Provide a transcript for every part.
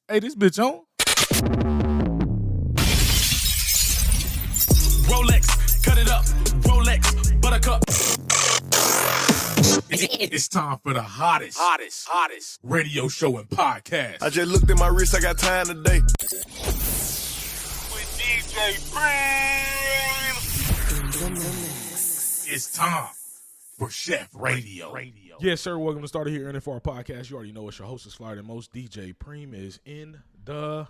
Hey, this bitch on. Rolex, cut it up. Rolex, buttercup. It's time for the hottest radio show and podcast. I just looked at my wrist, I got time today. With DJ Preme. It's time for SHEF Radio. Yes, sir. Welcome to Start Here and for our podcast. You already know it's your host is flyer than most. DJ Preme is in the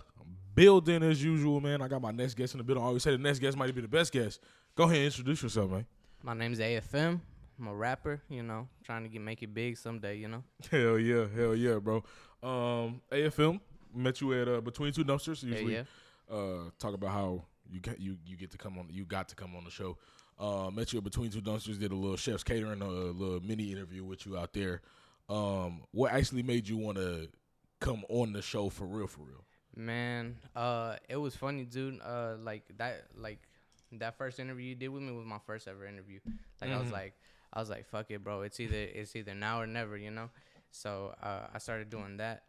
building as usual, man. I got my next guest in the building. I always say the next guest might be the best guest. Go ahead and introduce yourself, man. My name's AFM. I'm a rapper, trying to make it big someday, Hell yeah, bro. AFM, met you at Between Two Dumpsters. Usually, talk about how you got to come on the show. Met you at Between Two Dumpsters, did a little Chef's Catering, a little mini interview with you out there. What actually made you want to come on the show for real? Man, it was funny, dude. That first interview you did with me was my first ever interview. I was like, fuck it, bro. It's either now or never, So I started doing that,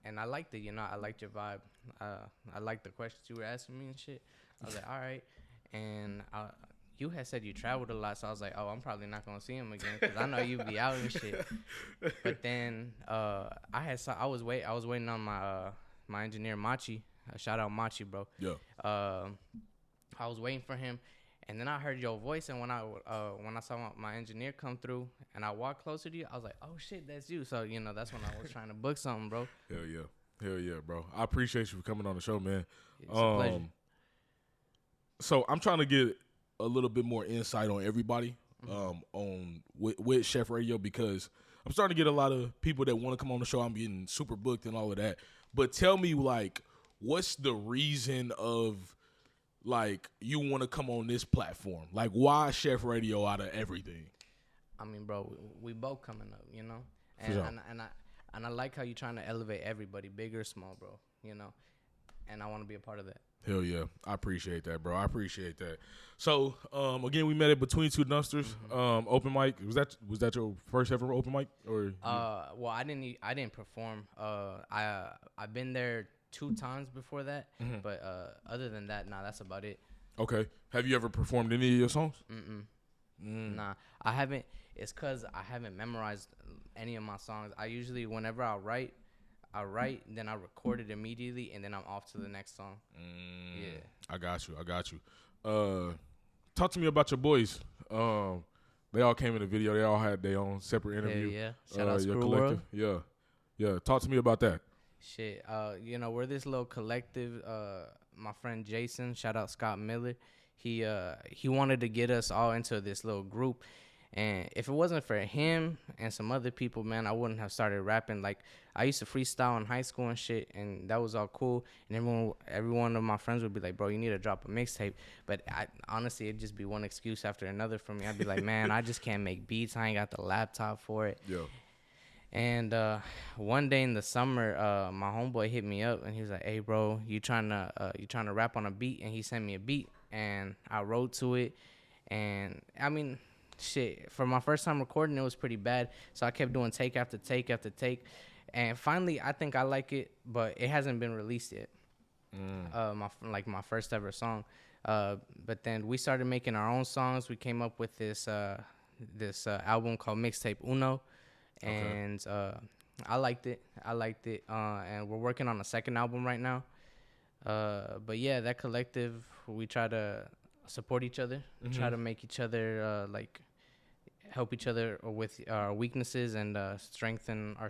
and I liked it. I liked your vibe. I liked the questions you were asking me and shit. I was like, all right. And you had said you traveled a lot, so I was like, oh, I'm probably not gonna see him again because I know you be out and shit. But then I was waiting on my engineer Machi. Shout out Machi, bro. Yeah. I was waiting for him. And then I heard your voice, and when I saw my engineer come through, and I walked closer to you, I was like, "Oh shit, that's you!" So that's when I was trying to book something, bro. Hell yeah, bro. I appreciate you for coming on the show, man. It's a pleasure. So I'm trying to get a little bit more insight on everybody, with SHEF Radio because I'm starting to get a lot of people that want to come on the show. I'm getting super booked and all of that. But tell me, what's the reason of you want to come on this platform? Why SHEF Radio out of everything? I mean, bro, we both coming up, And, For sure. and I like how you're trying to elevate everybody, big or small, bro, And I want to be a part of that. Hell yeah. I appreciate that, bro. I appreciate that. So, again, we met at Between Two Dumpsters, open mic. Was that your first ever open mic? Or well, I didn't perform. I've been there 2 times before that, but other than that, that's about it. Okay. Have you ever performed any of your songs? Nah, I haven't. It's because I haven't memorized any of my songs. I usually, whenever I write, then I record it immediately, and then I'm off to the next song. Yeah. I got you. Talk to me about your boys. They all came in the video. They all had their own separate interview. Yeah. Shout out your Screw collective. World. Yeah. Talk to me about that. Shit, we're this little collective. My friend Jason, shout out Scott Miller. He wanted to get us all into this little group, and if it wasn't for him and some other people, man, I wouldn't have started rapping. I used to freestyle in high school and shit, and that was all cool. And every one of my friends would be like, "Bro, you need to drop a mixtape." But honestly, it'd just be one excuse after another for me. I'd be like, "Man, I just can't make beats. I ain't got the laptop for it." Yeah. And one day in the summer, my homeboy hit me up and he was like, "Hey, bro, you trying to rap on a beat?" And he sent me a beat and I wrote to it. And I mean, shit, for my first time recording, it was pretty bad. So I kept doing take after take after take. And finally, I think I like it, but it hasn't been released yet. My first ever song. But then we started making our own songs. We came up with this album called Mixtape Uno. And I liked it. And we're working on a second album right now. But yeah, that collective, we try to support each other, try to make each other help each other with our weaknesses and strengthen our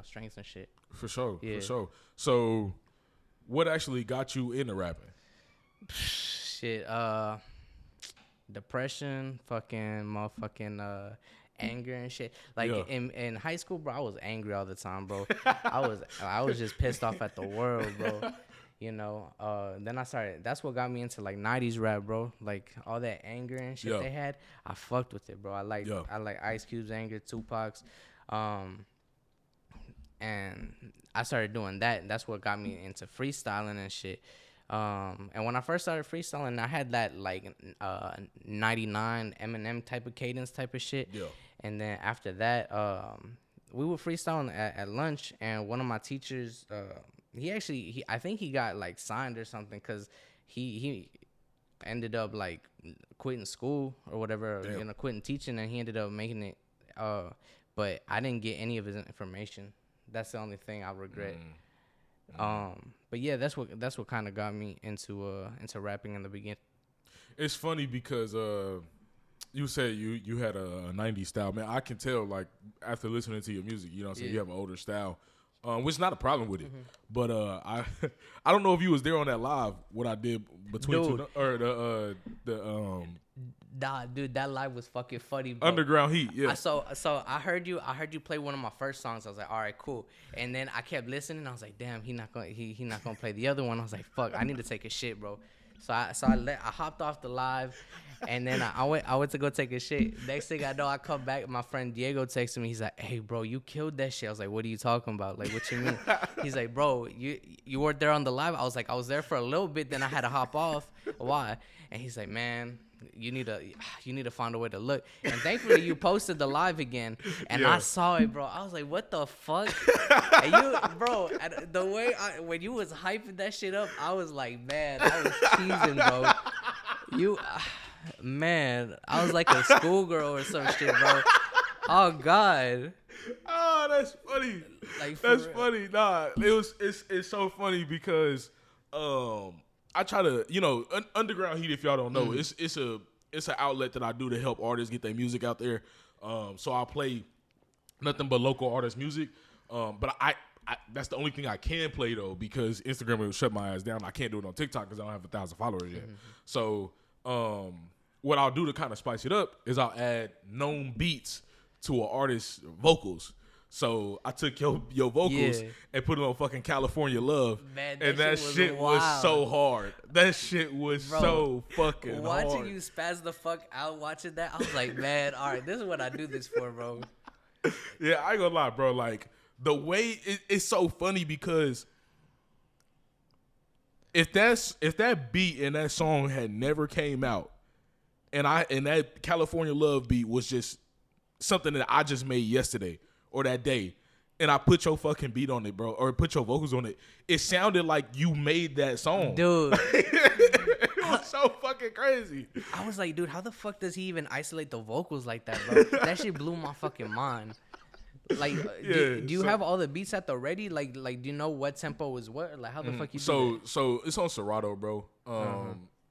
strengths and shit. For sure. Yeah. For sure. So, what actually got you into rapping? Shit, depression, fucking motherfucking anger and shit. In high school, bro, I was angry all the time, bro. I was just pissed off at the world, bro. Then I started. That's what got me into 90s rap, bro. All that anger and shit they had, I fucked with it, bro. I like Ice Cube's anger, Tupac's, and I started doing that. And that's what got me into freestyling and shit. And when I first started freestyling, I had that 99 Eminem type of cadence type of shit. Yeah. And then after that, we were freestyling at lunch, and one of my teachers, I think he got like signed or something, because he ended up like quitting school or whatever, quitting teaching, and he ended up making it. But I didn't get any of his information. That's the only thing I regret. But yeah, that's what kind of got me into rapping in the beginning. It's funny because you said you had a 90s style, man. I can tell, like, after listening to your music, you know what I'm saying, you have an older style, which is not a problem with it. But I don't know if you was there on that live, what I did between Nah, dude, that live was fucking funny, bro. Underground Heat, yeah. So I heard you play one of my first songs. I was like, all right, cool. And then I kept listening. I was like, damn, he not gonna play the other one. I was like, fuck, I need to take a shit, bro. So I hopped off the live, and then I went to go take a shit. Next thing I know, I come back. My friend Diego texted me. He's like, "Hey, bro, you killed that shit." I was like, "What are you talking about? Like, what you mean?" He's like, "Bro, you weren't there on the live." I was like, "I was there for a little bit, then I had to hop off." Why? And he's like, "Man, you need to find a way to look." And thankfully, you posted the live again, and I saw it, bro. I was like, "What the fuck?" And you, bro, the way when you was hyping that shit up, I was like, "Man, I was teasing, bro." You, man, I was like a schoolgirl or some shit, bro. Oh God. Oh, that's funny. Like, that's funny. Nah, it's so funny because I try to, Underground Heat, if y'all don't know, it's an outlet that I do to help artists get their music out there. So I play nothing but local artist music. But I that's the only thing I can play though, because Instagram will shut my ass down. I can't do it on TikTok because I don't have 1,000 followers yet. So what I'll do to kind of spice it up is I'll add known beats to an artist's vocals. So I took your vocals and put it on fucking California Love. Man, and that shit was so hard. That shit was so fucking hard. Watching you spaz the fuck out watching that, I was like, man, all right, this is what I do this for, bro. Yeah, I ain't gonna lie, bro. Like, the way it's so funny because if that beat and that song had never came out, and that California Love beat was just something that I just made yesterday or that day, and I put your fucking beat on it, bro, or put your vocals on it, it sounded like you made that song. Dude. It was so fucking crazy. I was like, dude, how the fuck does he even isolate the vocals like that, bro? That shit blew my fucking mind. Like, do you have all the beats at the ready? Like, do you know what tempo was what? Like, how the fuck you do that? So it's on Serato, bro,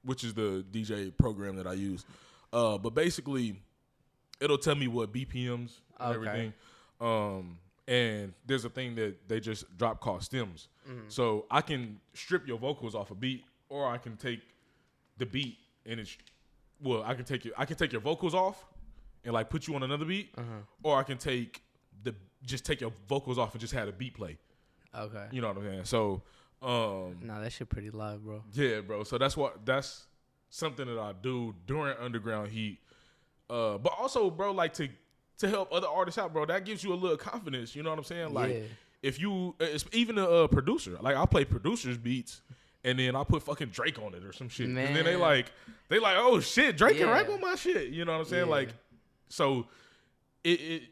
which is the DJ program that I use. But basically, it'll tell me what BPMs and everything. And there's a thing that they just drop called stems. So I can strip your vocals off a beat, or I can take the beat and I can take your vocals off and like put you on another beat, or I can take your vocals off and just have a beat play. Okay. You know what I'm saying? So nah, that shit pretty live, bro. Yeah, bro. So that's something that I do during Underground Heat. But also, bro, like to help other artists out, bro, that gives you a little confidence. You know what I'm saying? Like, if you, it's even a producer, like I'll play producers' beats, and then I'll put fucking Drake on it or some shit. Man. And then they like, oh shit, Drake can rap on my shit. You know what I'm saying? Like, so it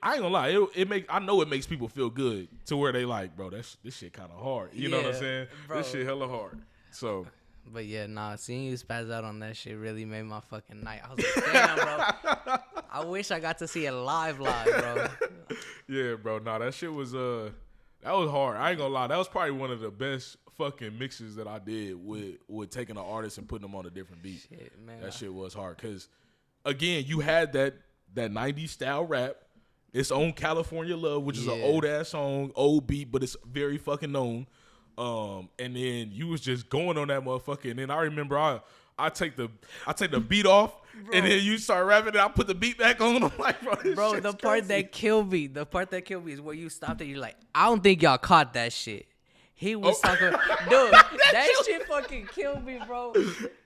I ain't gonna lie, I know it makes people feel good to where they like, bro, this shit kind of hard. You know what I'm saying? Bro. This shit hella hard. So. But yeah, nah, seeing you spaz out on that shit really made my fucking night. I was like, damn, bro. I wish I got to see it live, bro. Yeah, bro. Nah, that shit was that was hard. I ain't gonna lie. That was probably one of the best fucking mixes that I did with taking an artist and putting them on a different beat. Shit, man. That shit was hard. Cause again, you had that 90s style rap. It's on California Love, which is an old ass song, old beat, but it's very fucking known. And then you was just going on that motherfucker, and then I remember I take the beat off, bro. And then you start rapping, and I put the beat back on. I'm like, bro, the part that killed me is where you stopped and you're like, I don't think y'all caught that shit. He was talking, dude, that shit fucking killed me, bro.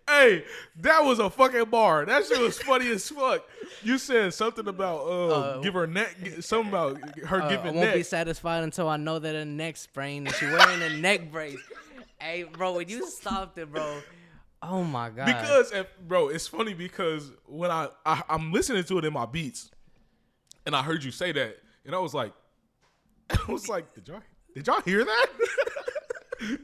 Hey, that was a fucking bar. That shit was funny as fuck. You said something about give her neck, something about her giving neck. I won't be satisfied until I know that her neck's sprained and she wearing a neck brace. Hey, bro, when you stopped it, bro, oh my god. Because, bro, it's funny because when I'm listening to it in my beats, and I heard you say that, and I was like, I was like, did y'all hear that?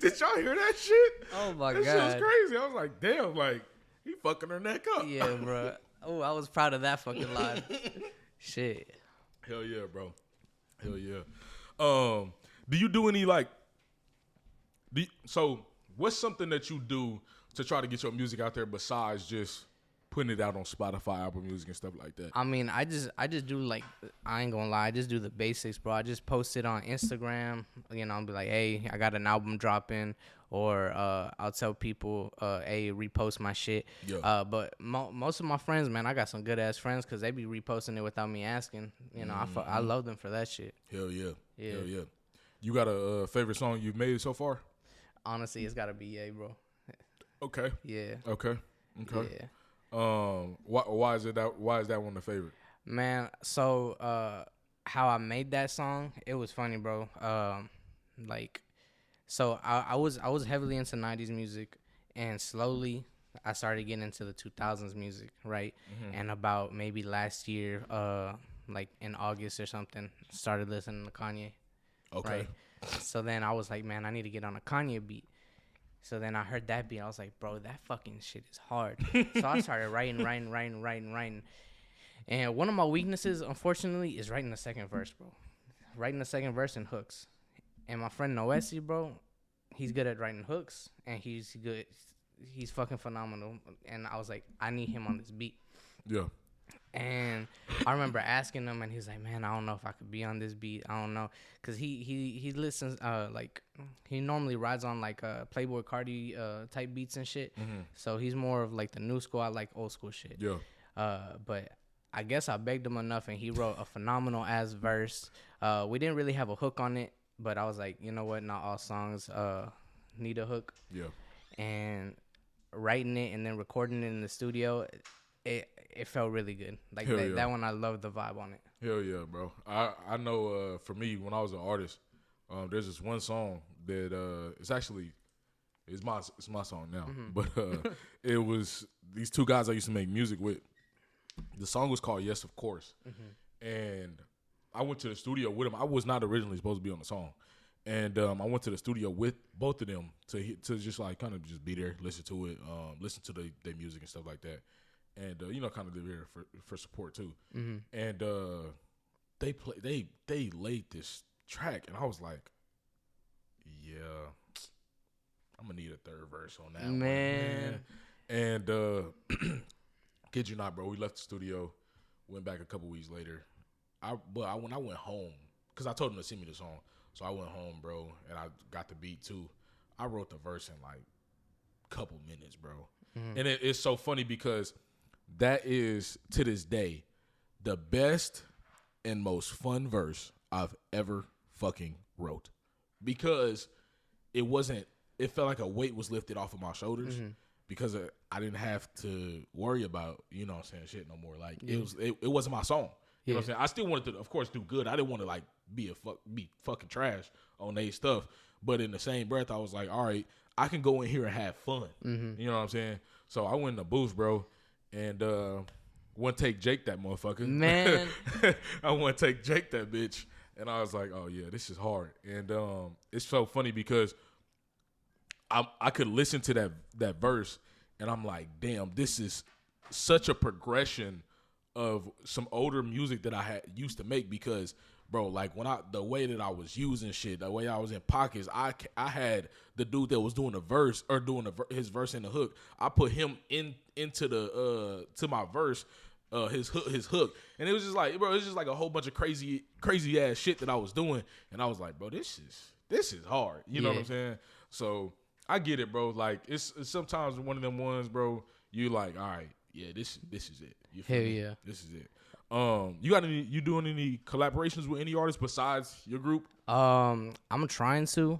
Did y'all hear that shit? Oh my that God. Shit was crazy. I was like, damn, like he fucking her neck up. Yeah, bro. Oh, I was proud of that fucking line. Shit. Hell yeah, bro. Hell yeah. Do you do any like? So what's something that you do to try to get your music out there besides just putting it out on Spotify, Apple Music, and stuff like that? I mean, I just do like, I ain't gonna lie, I just do the basics, bro. I just post it on Instagram. You know, I'll be like, hey, I got an album dropping, or I'll tell people, hey, repost my shit. Yeah. But most of my friends, man, I got some good ass friends because they be reposting it without me asking. You know, I love them for that shit. Hell yeah. Yeah. Hell yeah. You got a favorite song you've made so far? Honestly, it's gotta be Ye, bro. Okay. Yeah. Okay. Yeah. Why is that one the favorite? Man, so how I made that song, it was funny, bro. So I was heavily into 90s music, and slowly I started getting into the 2000s music, right? Mm-hmm. And about maybe last year, like in August or something, started listening to Kanye. Okay. Right? So then I was like, man, I need to get on a Kanye beat. So then I heard that beat. I was like, bro, that fucking shit is hard. So I started writing. And one of my weaknesses, unfortunately, is writing the second verse, bro. Writing the second verse and hooks. And my friend Noesi, bro, he's good at writing hooks, and he's good. He's fucking phenomenal. And I was like, I need him on this beat. Yeah. And I remember asking him, and he's like, man, I don't know if I could be on this beat. I don't know. Because he listens, like, he normally rides on, like, Playboy Cardi type beats and shit. Mm-hmm. So he's more of, like, the new school. I like old school shit. Yeah. But I guess I begged him enough, and he wrote a phenomenal-ass verse. We didn't really have a hook on it, but I was like, you know what? Not all songs need a hook. Yeah. And writing it and then recording it in the studio, it felt really good. Like that one, I loved the vibe on it. Hell yeah, bro. I know for me, when I was an artist, there's this one song that it's my song now. Mm-hmm. But it was these two guys I used to make music with. The song was called Yes Of Course. Mm-hmm. And I went to the studio with them. I was not originally supposed to be on the song. And I went to the studio with both of them to just like kind of just be there, listen to it, listen to their music and stuff like that. And kind of live here for support too. Mm-hmm. And they laid this track, and I was like, yeah, I'm gonna need a third verse on that one, man. And kid you not, bro, we left the studio, went back a couple weeks later. When I went home, because I told him to send me the song, so I went home, bro, and I got the beat too. I wrote the verse in like a couple minutes, bro. Mm-hmm. And it's so funny because that is, to this day, the best and most fun verse I've ever fucking wrote. Because it felt like a weight was lifted off of my shoulders. Mm-hmm. Because I didn't have to worry about, shit no more. Like, it wasn't my song. You know what I'm saying? I still wanted to, of course, do good. I didn't want to, like, be fucking trash on their stuff. But in the same breath, I was like, all right, I can go in here and have fun. Mm-hmm. You know what I'm saying? So I went in the booth, bro. And one take Jake that motherfucker. Man. I want to take Jake that bitch. And I was like, oh, yeah, this is hard. And it's so funny because I could listen to that verse, and I'm like, damn, this is such a progression of some older music that I had used to make because, bro, like the way that I was using shit, the way I was in pockets, I had the dude that was doing the verse or doing his verse in the hook. I put him into the to my verse, his hook, and it was just like, bro, it was just like a whole bunch of crazy ass shit that I was doing, and I was like, bro, this is hard. You know what I'm saying? So I get it, bro. Like it's sometimes one of them ones, bro. You like, all right, yeah, this is it. You feel me? Yeah, this is it. You doing any collaborations with any artists besides your group? I'm trying to.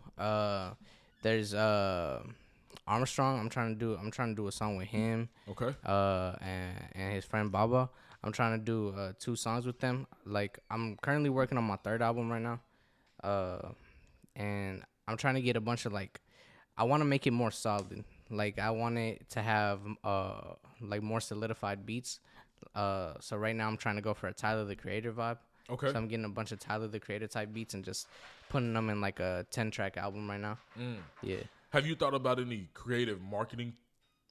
There's Armstrong. I'm trying to do a song with him. Okay. And his friend Baba. I'm trying to do 2 songs with them. Like I'm currently working on my 3rd album right now. And I'm trying to get a bunch of like, I want to make it more solid. Like I want it to have like more solidified beats. So right now I'm trying to go for a Tyler the Creator vibe. Okay. So I'm getting a bunch of Tyler the Creator type beats and just putting them in like a 10-track album right now. Yeah. Have you thought about any creative marketing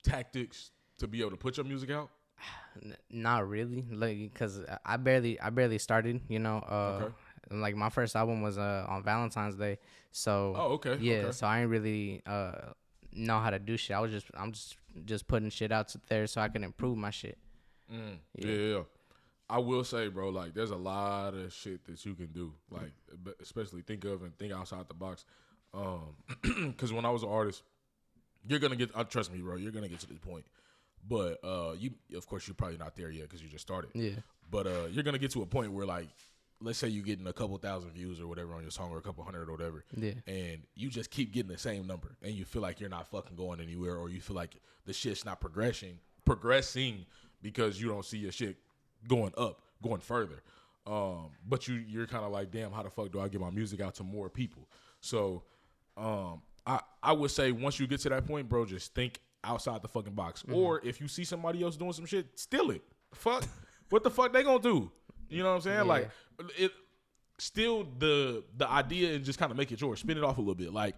tactics to be able to put your music out? Not really, like, cause I barely started, you know. Okay. Like my first album was on Valentine's Day, so okay. Yeah, Okay. so I ain't really know how to do shit. I'm just putting shit out there so I can improve my shit. Yeah. I will say, bro, like there's a lot of shit that you can do, like especially think outside the box. Because when I was an artist, you're gonna get. Trust me, bro, you're gonna get to this point. But you, of course, you're probably not there yet because you just started. Yeah. But you're gonna get to a point where, like, let's say you're getting a couple thousand views or whatever on your song, or a couple hundred or whatever. Yeah. And you just keep getting the same number, and you feel like you're not fucking going anywhere, or you feel like the shit's not progressing because you don't see your shit going further. But you're kind of like, damn, how the fuck do I get my music out to more people? So, I would say once you get to that point, bro, just think outside the fucking box. Or if you see somebody else doing some shit, steal it. Fuck, what the fuck they gonna do? You know what I'm saying? Yeah. Like, it steal the idea and just kind of make it yours. Spin it off a little bit. Like,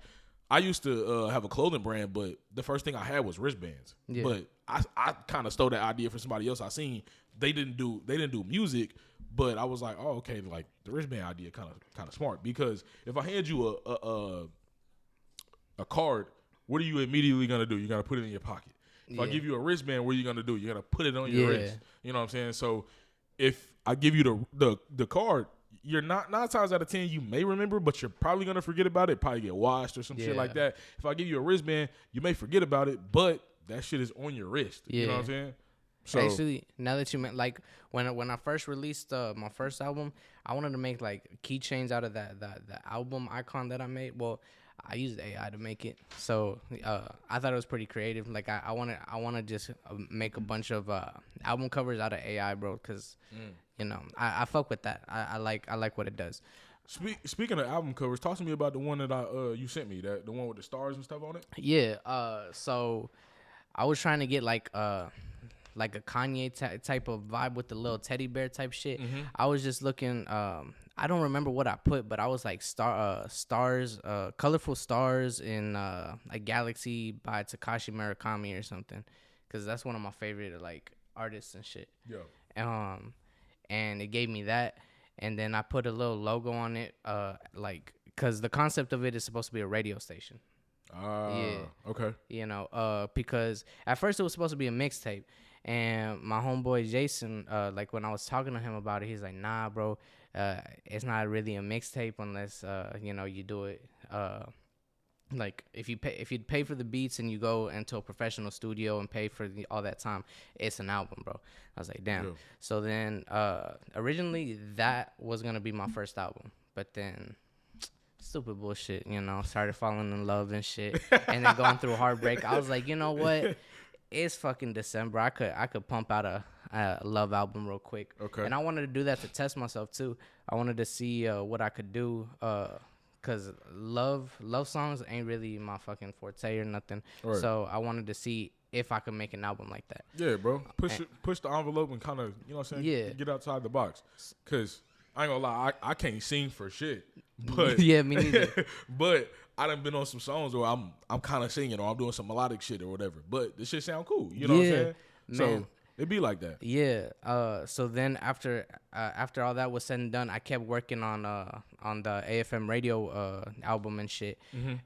I used to have a clothing brand, but the first thing I had was wristbands. Yeah. But I kind of stole that idea from somebody else I seen. They didn't do music, but I was like, oh, okay, like the wristband idea kind of smart, because if I hand you a card, what are you immediately gonna do? You're gonna put it in your pocket. If I give you a wristband, what are you gonna do? You're gonna put it on your wrist. You know what I'm saying? So if I give you the card, you're not 9 times out of 10 you may remember, but you're probably gonna forget about it. Probably get washed or some shit like that. If I give you a wristband, you may forget about it, but that shit is on your wrist. You know what I'm saying? So, actually, now that you meant, like, when I first released my first album, I wanted to make like keychains out of the album icon that I made. Well, I used AI to make it, so I thought it was pretty creative. Like I want to just make a bunch of album covers out of AI, bro, because you know I fuck with that. I like what it does. Speaking of album covers, talk to me about the one that you sent me, the one with the stars and stuff on it. Yeah. So I was trying to get like a Kanye type of vibe with the little teddy bear type shit. I was just looking. I don't remember what I put, but I was like stars, colorful stars in a galaxy by Takashi Murakami or something, because that's one of my favorite like artists and shit. Yeah. And it gave me that, and then I put a little logo on it, like, because the concept of it is supposed to be a radio station. Yeah. Okay. You know, because at first it was supposed to be a mixtape. And my homeboy Jason, like when I was talking to him about it, he's like, "Nah, bro, it's not really a mixtape unless you know, you do it like if you pay for the beats and you go into a professional studio and pay for all that time, it's an album, bro." I was like, "Damn." Yeah. So then originally that was gonna be my first album, but then stupid bullshit, you know, started falling in love and shit, and then going through heartbreak. I was like, you know what? It's fucking December. I could pump out a love album real quick. Okay. And I wanted to do that to test myself too. I wanted to see what I could do. Cause love songs ain't really my fucking forte or nothing. Right. So I wanted to see if I could make an album like that. Yeah, bro. Push the envelope and kind of, you know what I'm saying? Yeah. Get outside the box. Cause I ain't gonna lie, I can't sing for shit. But yeah, me neither. But I done been on some songs where I'm kind of singing or I'm doing some melodic shit or whatever. But this shit sound cool. You know what I'm saying? Man. So it be like that. Yeah. So then after all that was said and done, I kept working on the AFM radio album and shit.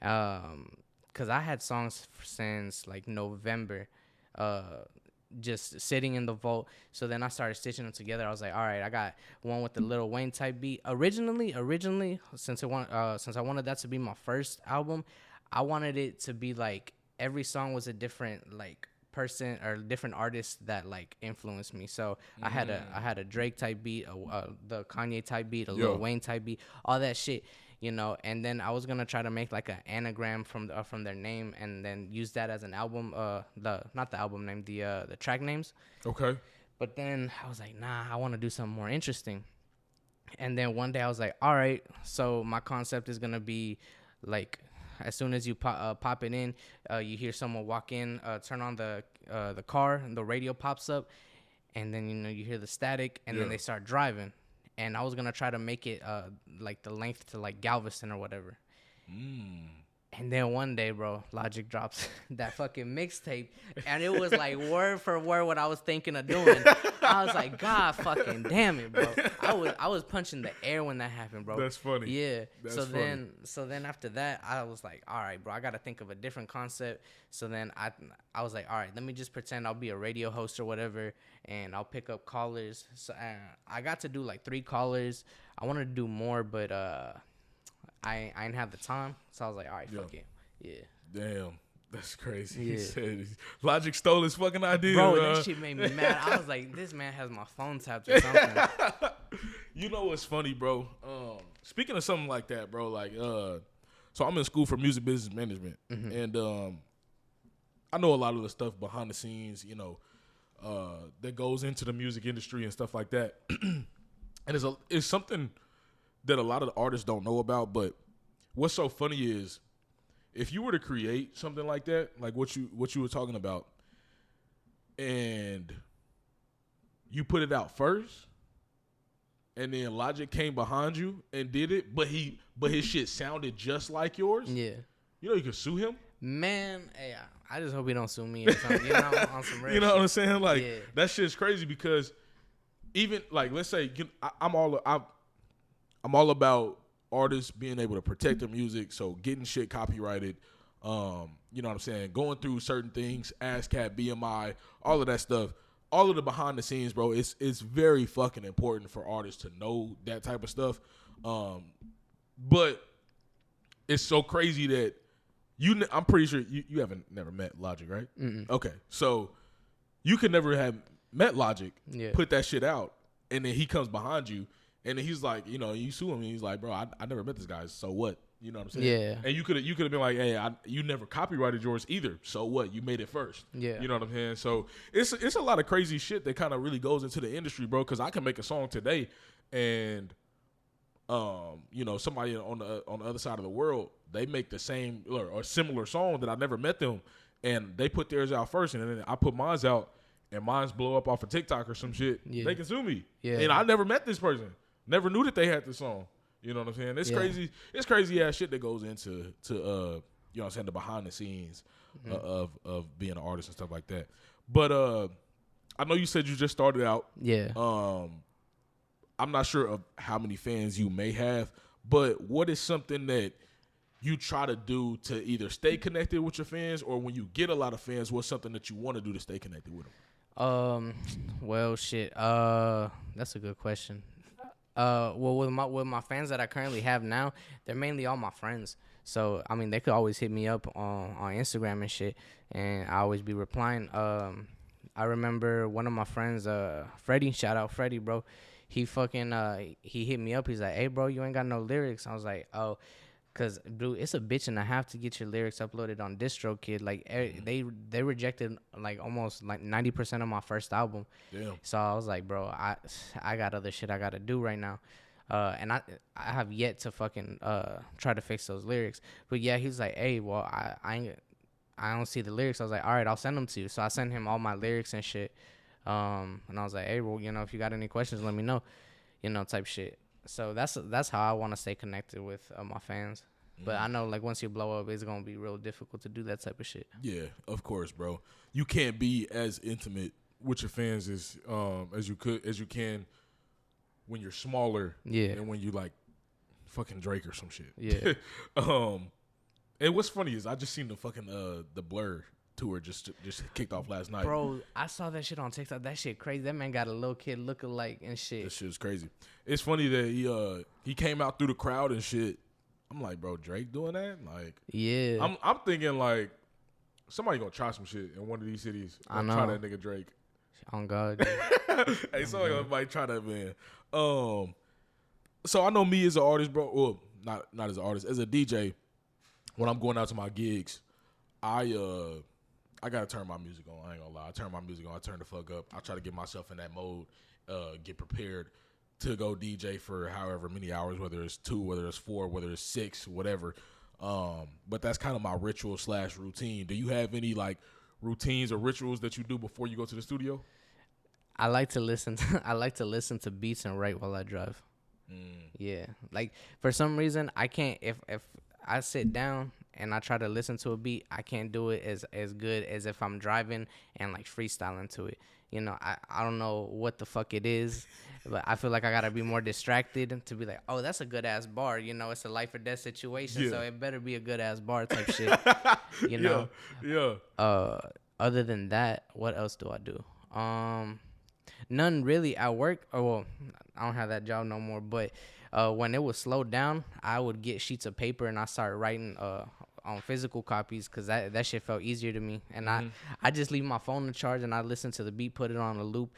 Cause I had songs since like November, just sitting in the vault. So then I started stitching them together. I was like, all right, I got one with the Lil Wayne type beat. Originally, since I wanted that to be my first album, I wanted it to be like every song was a different like person or different artist that like influenced me. So I had a Drake type beat, the Kanye type beat, a Lil Wayne type beat, all that shit. You know, and then I was gonna try to make like an anagram from their name, and then use that as an album. Not the album name, the track names. Okay. But then I was like, nah, I want to do something more interesting. And then one day I was like, all right, so my concept is gonna be like, as soon as you pop it in, you hear someone walk in, turn on the car, and the radio pops up, and then you know you hear the static, and then they start driving. and I was gonna try to make it like the length to like Galveston or whatever. And then one day, bro, Logic drops that fucking mixtape, and it was like word for word what I was thinking of doing. I was like, God fucking damn it, bro. I was punching the air when that happened, bro. That's funny. Yeah. That's so funny. then after that, I was like, all right, bro, I gotta think of a different concept. So then I was like, all right, let me just pretend I'll be a radio host or whatever, and I'll pick up callers. So I got to do like 3 callers. I wanted to do more, but I didn't have the time, so I was like, all right, fuck it. Yeah. Damn. That's crazy. Yeah. He said Logic stole his fucking idea. Bro, that shit made me mad. I was like, this man has my phone tapped or something. You know what's funny, bro? Speaking of something like that, bro, like, so I'm in school for music business management, and I know a lot of the stuff behind the scenes, you know, that goes into the music industry and stuff like that. And it's something that a lot of the artists don't know about, but what's so funny is if you were to create something like that, like what you were talking about, and you put it out first, and then Logic came behind you and did it, but his shit sounded just like yours. Yeah. You know you could sue him. Man, hey, I just hope he don't sue me or something. You know, on some real you know shit. what I'm saying? Like Yeah. that shit's crazy because even like let's say I'm all about artists being able to protect their music, so getting shit copyrighted. You know what I'm saying? Going through certain things, ASCAP, BMI, all of that stuff, all of the behind the scenes, bro. It's very fucking important for artists to know that type of stuff. But it's so crazy that I'm pretty sure you haven't never met Logic, right? Mm-mm. Okay, so you could never have met Logic, put that shit out, and then he comes behind you, and then he's like, you know, you sue him, and he's like, bro, I never met this guy, so what? You know what I'm saying? Yeah. And you could have been like, hey, you never copyrighted yours either, so what? You made it first. Yeah. You know what I'm saying? So it's a lot of crazy shit that kind of really goes into the industry, bro, because I can make a song today, and you know, somebody on the other side of the world, they make the same or similar song that I never met them, and they put theirs out first, and then I put mine's out, and mine's blow up off of TikTok or some shit. Yeah. They can sue me. Yeah. And I never met this person. Never knew that they had this song. You know what I'm saying? It's crazy. It's crazy ass shit that goes into you know what I'm saying, the behind the scenes of being an artist and stuff like that. But I know you said you just started out. Yeah. I'm not sure of how many fans you may have, but what is something that you try to do to either stay connected with your fans, or when you get a lot of fans, what's something that you want to do to stay connected with them? Well, shit. That's a good question. Well, with my fans that I currently have now, they're mainly all my friends. So I mean, they could always hit me up on Instagram and shit, and I always be replying. I remember one of my friends, Freddie. Shout out Freddie, bro. He fucking he hit me up. He's like, "Hey, bro, you ain't got no lyrics." I was like, "Oh." Cause dude, it's a bitch and a half to get your lyrics uploaded on DistroKid. Like they rejected like almost like 90% of my first album. Damn. So I was like, bro, I got other shit I gotta do right now, and I have yet to fucking try to fix those lyrics. But yeah, he's like, hey, well, I don't see the lyrics. I was like, all right, I'll send them to you. So I sent him all my lyrics and shit. And I was like, hey, well, you know, if you got any questions, let me know, you know, type shit. So that's how I want to stay connected with my fans. But I know, like, once you blow up, it's gonna be real difficult to do that type of shit. Yeah, of course, bro. You can't be as intimate with your fans as you can when you're smaller. Yeah. And when you like fucking Drake or some shit. Yeah. And what's funny is I just seen the fucking the Blur tour just kicked off last night. Bro, I saw that shit on TikTok. That shit crazy. That man got a little kid look-alike and shit. That shit was crazy. It's funny that he came out through the crowd and shit. I'm like, bro, Drake doing that? Like, yeah. I'm thinking like somebody gonna try some shit in one of these cities. I know. Try that nigga Drake. On God. Hey, somebody might try that, man. So I know me as an artist, bro. Well, not as an artist, as a DJ. When I'm going out to my gigs, I gotta turn my music on. I ain't gonna lie. I turn my music on. I turn the fuck up. I try to get myself in that mode. Get prepared to go DJ for however many hours, whether it's 2, whether it's 4, whether it's 6, whatever. But that's kind of my ritual / routine. Do you have any like routines or rituals that you do before you go to the studio? I like to listen to beats and write while I drive. Yeah, like for some reason I can't. If I sit down and I try to listen to a beat, I can't do it as good as if I'm driving and like freestyling to it. You know, I don't know what the fuck it is, but I feel like I gotta be more distracted to be like, oh, that's a good ass bar. You know, it's a life or death situation, so it better be a good ass bar type shit. You know. Yeah. Other than that, what else do I do? None really at work. Or well, I don't have that job no more. But when it was slowed down, I would get sheets of paper and I started writing on physical copies because that shit felt easier to me. And I just leave my phone to charge and I listen to the beat, put it on a loop.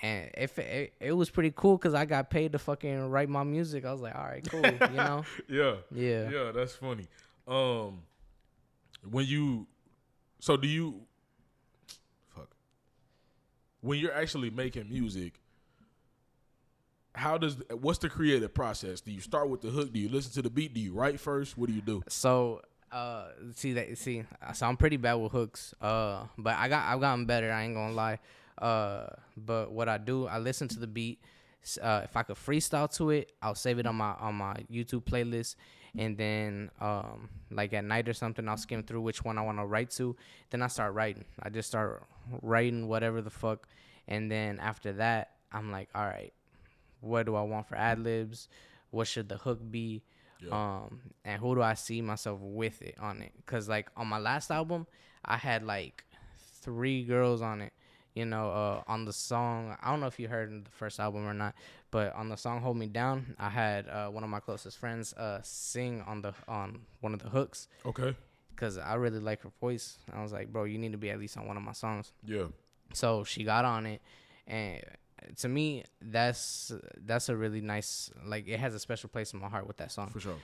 And it was pretty cool because I got paid to fucking write my music. I was like, all right, cool, you know? Yeah, that's funny. When you're actually making music, what's the creative process? Do you start with the hook? Do you listen to the beat? Do you write first? What do you do? So so I'm pretty bad with hooks. But I've gotten better. I ain't gonna lie. But what I do, I listen to the beat. If I could freestyle to it, I'll save it on my YouTube playlist, and then like at night or something, I'll skim through which one I want to write to. Then I start writing. I just start writing whatever the fuck, and then after that, I'm like, all right, what do I want for ad libs? What should the hook be? Yeah. And who do I see myself with it on it? Cause like on my last album, I had like 3 girls on it. You know, on the song, I don't know if you heard the first album or not, but on the song "Hold Me Down," I had one of my closest friends sing on one of the hooks. Okay. Because I really like her voice. I was like, bro, you need to be at least on one of my songs. Yeah. So she got on it, and to me, that's a really nice, like, it has a special place in my heart with that song. For sure.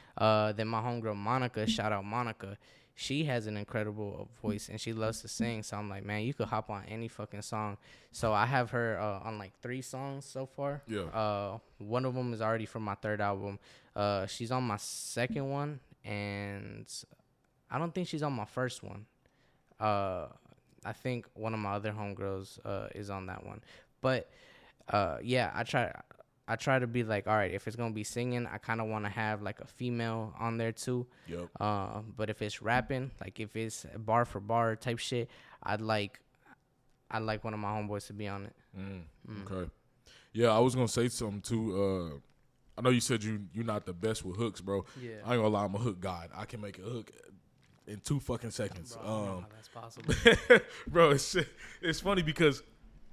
Then my homegirl Monica, shout out Monica. She has an incredible voice and she loves to sing. So I'm like, man, you could hop on any fucking song. So I have her on like 3 songs so far. Yeah. One of them is already from my 3rd album. She's on my 2nd one, and I don't think she's on my 1st one. I think one of my other homegirls is on that one. But yeah, I try to be like, all right, if it's going to be singing, I kind of want to have like a female on there too. Yep. But if it's rapping, like if it's bar for bar type shit, I'd like one of my homeboys to be on it. Okay. Yeah, I was going to say something too. I know you said you're not the best with hooks, bro. Yeah. I ain't going to lie, I'm a hook god. I can make a hook in 2 fucking seconds. Bro, I don't know how that's possible. Bro, it's funny because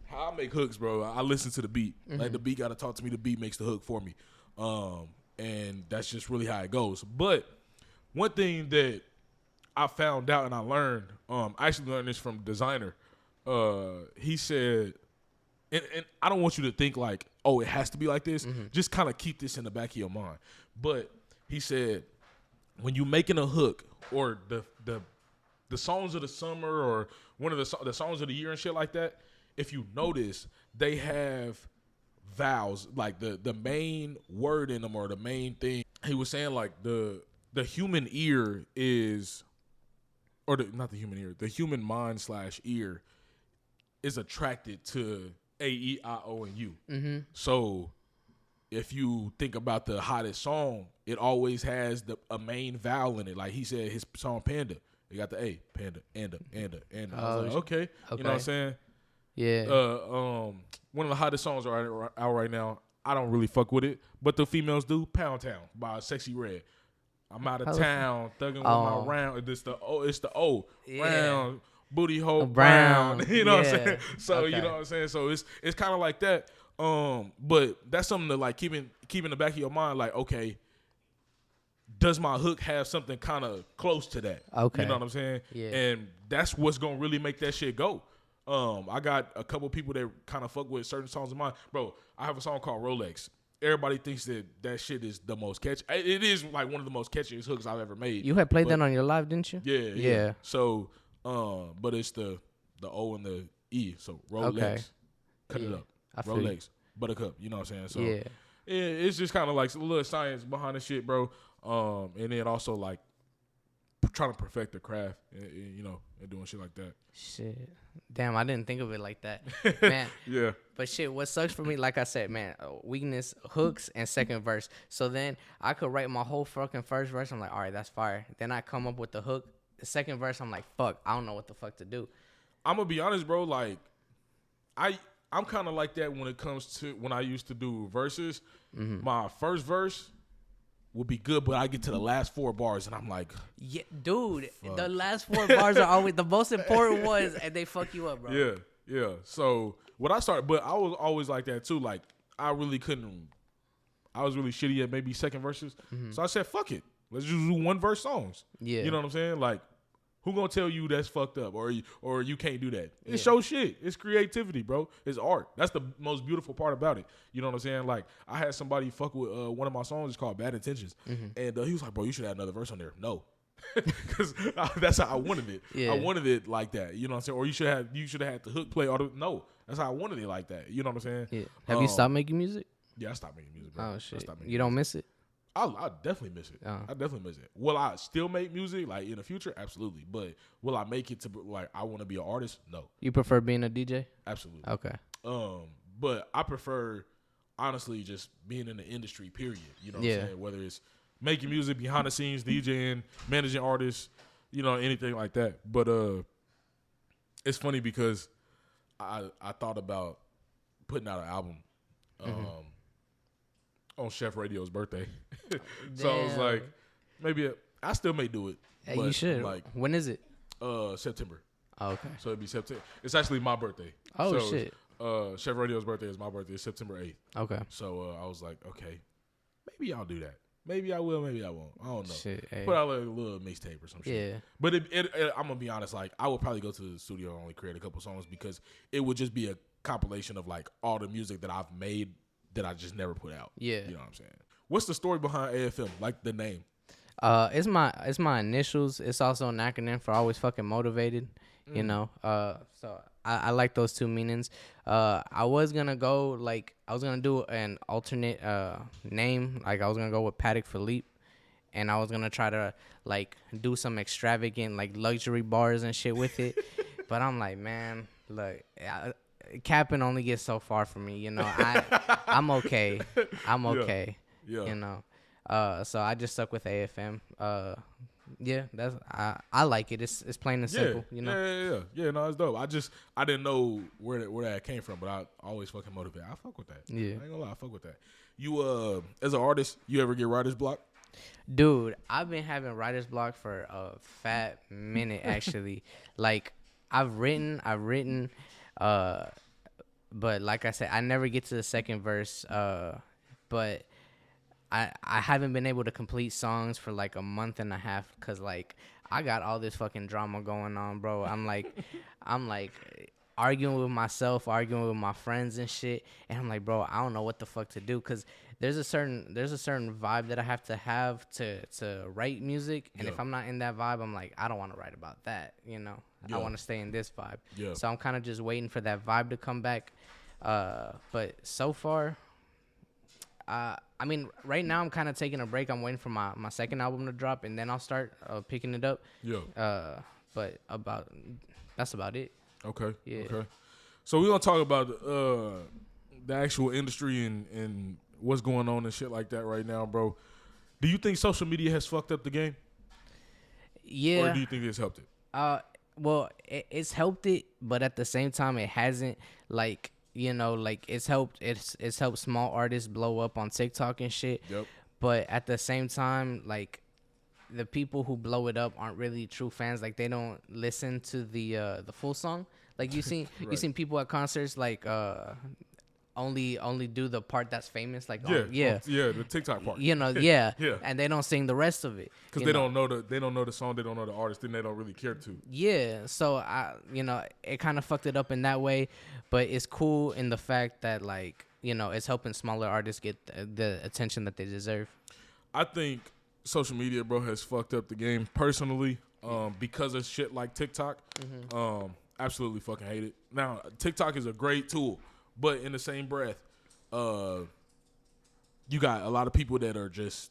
how I make hooks, bro, I listen to the beat. Mm-hmm. Like, the beat got to talk to me. The beat makes the hook for me. And that's just really how it goes. But one thing that I found out and I learned, I actually learned this from a designer. He said, and I don't want you to think like, oh, it has to be like this. Mm-hmm. Just kind of keep this in the back of your mind. But he said, when you making a hook or the songs of the summer or one of the songs of the year and shit like that, if you notice, they have vowels, like the main word in them or the main thing. He was saying like the human ear is, or not the human ear, the human mind / ear is attracted to A, E, I, O, and U. Mm-hmm. So if you think about the hottest song, it always has a main vowel in it. Like he said, his song Panda, it got the A, Panda, Anda. I was like, okay. You know what I'm saying? Yeah. One of the hottest songs out right now. I don't really fuck with it, but the females do. Pound Town by Sexy Red. I'm out of town, thugging with my round. It's the O. Yeah. Round, booty hole, brown. You know what I'm saying? So you know what I'm saying? So it's kind of like that. But that's something to like keep in the back of your mind. Like, okay, does my hook have something kind of close to that? Okay. You know what I'm saying? Yeah. And that's what's gonna really make that shit go. I got a couple people that kind of fuck with certain songs of mine. Bro, I have a song called Rolex. Everybody thinks that shit is the most catchy. It is like one of the most catchiest hooks I've ever made. You had played that on your live, didn't you? Yeah. So, but it's the O and the E. So Rolex. Okay. Cut it up. Rolex. Buttercup. You know what I'm saying? So it's just kind of like a little science behind the shit, bro. And then also like trying to perfect the craft, and, you know, and doing shit like that. Shit. Damn, I didn't think of it like that. Man. Yeah. But shit, what sucks for me, like I said, man, weakness, hooks, and second verse. So then I could write my whole fucking first verse. I'm like, all right, that's fire. Then I come up with the hook. The second verse, I'm like, fuck, I don't know what the fuck to do. I'm going to be honest, bro. Like, I'm kind of like that when it comes to when I used to do verses. Mm-hmm. My first verse would be good, but I get to the last 4 bars, and I'm like, yeah, dude, fuck. The last 4 bars are always the most important ones, and they fuck you up, bro. Yeah. So when I started, but I was always like that too. Like, I was really shitty at maybe second verses. Mm-hmm. So I said, fuck it. Let's just do 1 verse songs. Yeah. You know what I'm saying? Like, who gonna tell you that's fucked up or you can't do that? It's show shit. It's creativity, bro. It's art. That's the most beautiful part about it. You know what I'm saying? Like, I had somebody fuck with one of my songs. It's called Bad Intentions. Mm-hmm. And he was like, bro, you should have another verse on there. No. Because that's how I wanted it. Yeah. I wanted it like that. You know what I'm saying? Or you should have had the hook play. No. That's how I wanted it like that. You know what I'm saying? Yeah. Have you stopped making music? Yeah, I stopped making music, bro. Oh, shit. You don't miss it? I definitely miss it. I definitely miss it. Will I still make music like in the future? Absolutely. But will I make it to like I want to be an artist? No. You prefer being a DJ? Absolutely. Okay. But I prefer honestly just being in the industry. Period. You know what I'm saying? Whether it's making music behind the scenes, DJing, managing artists, you know, anything like that. But it's funny because I thought about putting out an album. On SHEF Radio's birthday. So I was like, maybe I still may do it. Hey, you should. Like, when is it? September. Oh, okay. So it'd be September. It's actually my birthday. Oh, shit. SHEF Radio's birthday is my birthday. It's September 8th. Okay. So I was like, okay, maybe I'll do that. Maybe I will, maybe I won't. I don't know. Shit, hey. Put out like a little mixtape or some shit. Yeah. But I'm going to be honest, like, I would probably go to the studio and only create a couple songs because it would just be a compilation of, like, all the music that I've made that I just never put out. Yeah. You know what I'm saying? What's the story behind AFM? Like the name? It's my initials. It's also an acronym for always fucking motivated. You know. So I like those 2 meanings. I was gonna do an alternate name. Like I was gonna go with Paddock Philippe, and I was gonna try to like do some extravagant like luxury bars and shit with it. But I'm like, man, look. Capping only gets so far for me, you know. I'm okay. Yeah. You know. So I just stuck with AFM. Yeah, that's I like it. It's plain and simple, you know. Yeah. No, it's dope. I didn't know where that came from, but I always fucking motivate. I fuck with that. Yeah. I ain't gonna lie, I fuck with that. You as an artist, you ever get writer's block? Dude, I've been having writer's block for a fat minute actually. Like I've written but like I said, I never get to the second verse. But I haven't been able to complete songs for like a month and a half because like I got all this fucking drama going on, bro. I'm like arguing with myself, arguing with my friends and shit, and I'm like, bro, I don't know what the fuck to do because there's a certain vibe that I have to write music, and if I'm not in that vibe, I'm like, I don't want to write about that, you know. I want to stay in this vibe. Yeah. So I'm kind of just waiting for that vibe to come back. But so far, I mean, right now I'm kind of taking a break. I'm waiting for my second album to drop, and then I'll start picking it up. Yeah. But that's about it. Okay. Yeah. Okay. So we're gonna talk about the actual industry and what's going on and shit like that right now, bro. Do you think social media has fucked up the game? Yeah. Or do you think it's helped it? Well, it's helped it, but at the same time, it hasn't. Like, you know, like it's helped small artists blow up on TikTok and shit. Yep. But at the same time, like the people who blow it up aren't really true fans. Like they don't listen to the full song. Like you seen right. You seen people at concerts like only do the part that's famous. Like the TikTok part. You know, yeah. And they don't sing the rest of it because they don't know the song. They don't know the artist, and they don't really care to. Yeah. So it kind of fucked it up in that way, but it's cool in the fact that like it's helping smaller artists get the attention that they deserve. I think social media, bro, has fucked up the game personally because of shit like TikTok. Mm-hmm. Absolutely fucking hate it. Now, TikTok is a great tool, but in the same breath, you got a lot of people that are just,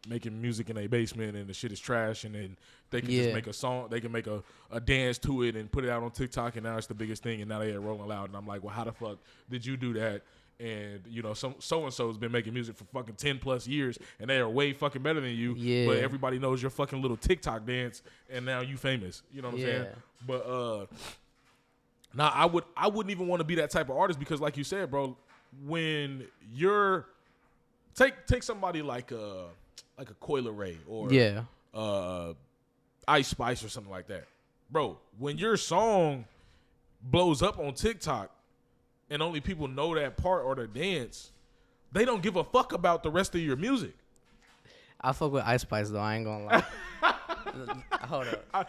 making music in a basement and the shit is trash, and then they can just make a song, they can make a dance to it and put it out on TikTok, and now it's the biggest thing, and now they at Rolling Loud, and I'm like, well, how the fuck did you do that? And you know, so and so's been making music for fucking 10+ years, and they are way fucking better than you. Yeah. But everybody knows your fucking little TikTok dance, and now you famous. You know what I'm saying? But I wouldn't even want to be that type of artist, because, like you said, bro, when you're take somebody like a Coil Ray or Ice Spice or something like that, bro. When your song blows up on TikTok, and only people know that part or the dance, they don't give a fuck about the rest of your music. I fuck with Ice Spice, though. I ain't gonna lie. Hold up.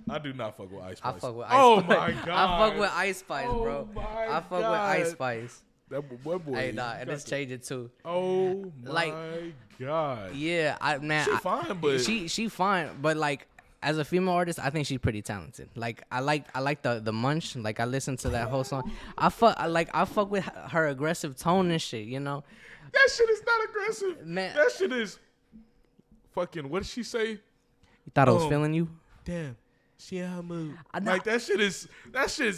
I do not fuck with Ice Spice. I fuck with Ice Spice. My God. I fuck with Ice Spice, bro. I fuck with Ice Spice. That boy. Hey, nah, and it's changing, too. Oh, my God. Yeah, she fine, but... She fine, but, like... As a female artist, I think she's pretty talented. Like I like the munch. Like I listen to that whole song. I fuck with her aggressive tone and shit. You know. That shit is not aggressive. Man, that shit is fucking. What did she say? You thought I was feeling you? Damn. She in her mood. Like that shit is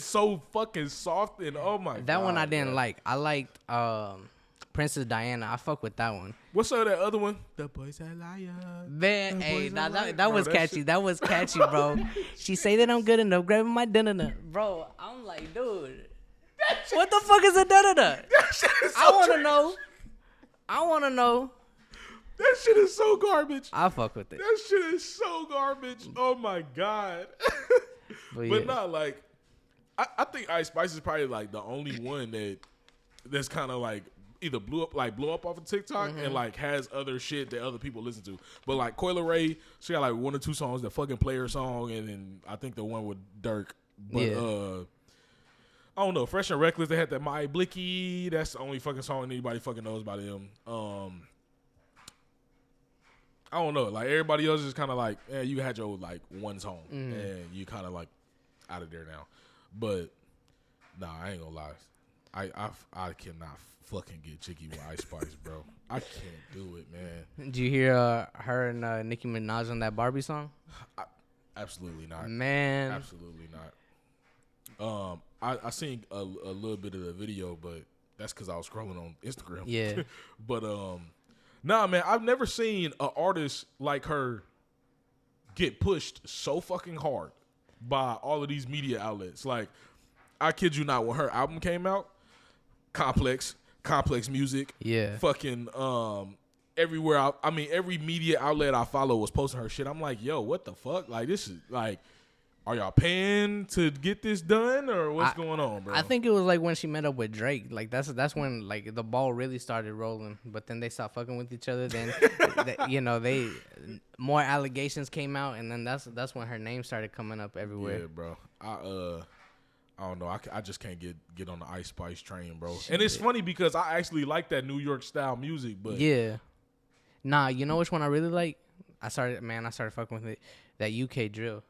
so fucking soft, and oh my God. That one I didn't like. I liked Princess Diana. I fuck with that one. What's up that other one? The boys are liars. Man, hey, that was catchy. That was catchy, bro. She say that I'm good enough, grabbing my dinner. Bro, I'm like, dude, what the fuck is a dinner? I want to know. That shit is so garbage. I fuck with it. That shit is so garbage. Oh my God. But not like, I think Ice Spice is probably like the only one that's kind of like either blew up off of TikTok and like has other shit that other people listen to. But like Coil Ray, she got like 1 or 2 songs, the fucking Player song, and then I think the one with Dirk. But I don't know, Fresh and Reckless, they had that My Blicky. That's the only fucking song anybody fucking knows about them. I don't know, like everybody else is kind of like, you had your like one song and you kind of like out of there now. But nah, I ain't gonna lie, I cannot fucking get jiggy with Ice Spice, bro. I can't do it, man. Did you hear her and Nicki Minaj on that Barbie song? Absolutely not, man. Absolutely not. I seen a little bit of the video, but that's because I was scrolling on Instagram. Yeah. But nah, man, I've never seen an artist like her get pushed so fucking hard by all of these media outlets. Like, I kid you not, when her album came out, Complex Music, fucking everywhere. I mean, every media outlet I follow was posting her shit. I'm like, yo, what the fuck? Like, this is like, are y'all paying to get this done, or what's going on, bro? I think it was like when she met up with Drake. Like that's when like the ball really started rolling. But then they stopped fucking with each other. Then they more allegations came out, and then that's when her name started coming up everywhere. Yeah, bro. I don't know. I just can't get on the Ice Spice train, bro. Shit. And it's funny because I actually like that New York style music, but nah. You know which one I really like? I started fucking with it. That UK drill.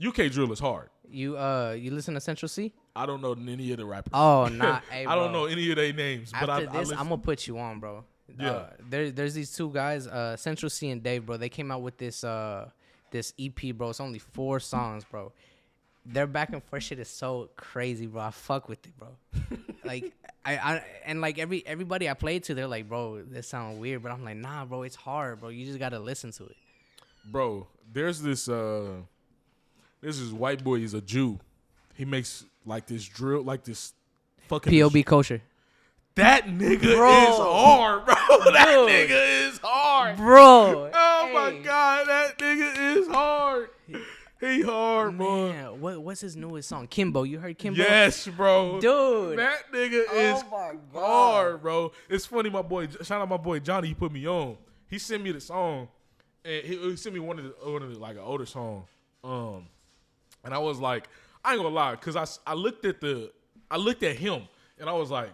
UK drill is hard. You listen to Central C? I don't know any of the rappers. Oh, nah. Hey, bro. I don't know any of their names. After but this, I'm gonna put you on, bro. Yeah. There's these 2 guys, Central C and Dave, bro. They came out with this EP, bro. It's only 4 songs, bro. Their back and forth shit is so crazy, bro. I fuck with it, bro. Like I and like everybody I played to, they're like, bro, this sounds weird, but I'm like, nah, bro, it's hard, bro. You just gotta listen to it. Bro, there's this white boy. He's a Jew. He makes like this drill, like this fucking POB kosher. That nigga is hard, bro. That nigga is hard, bro. Oh my God, that nigga is hard. He hard, bro. Man, what's his newest song? Kimbo. You heard Kimbo? Yes, bro. Dude. That nigga is hard, bro. It's funny, my boy. Shout out my boy Johnny. He put me on. He sent me the song, and he sent me one of the like an older song. And I was like, I ain't gonna lie, cause I looked at him, and I was like,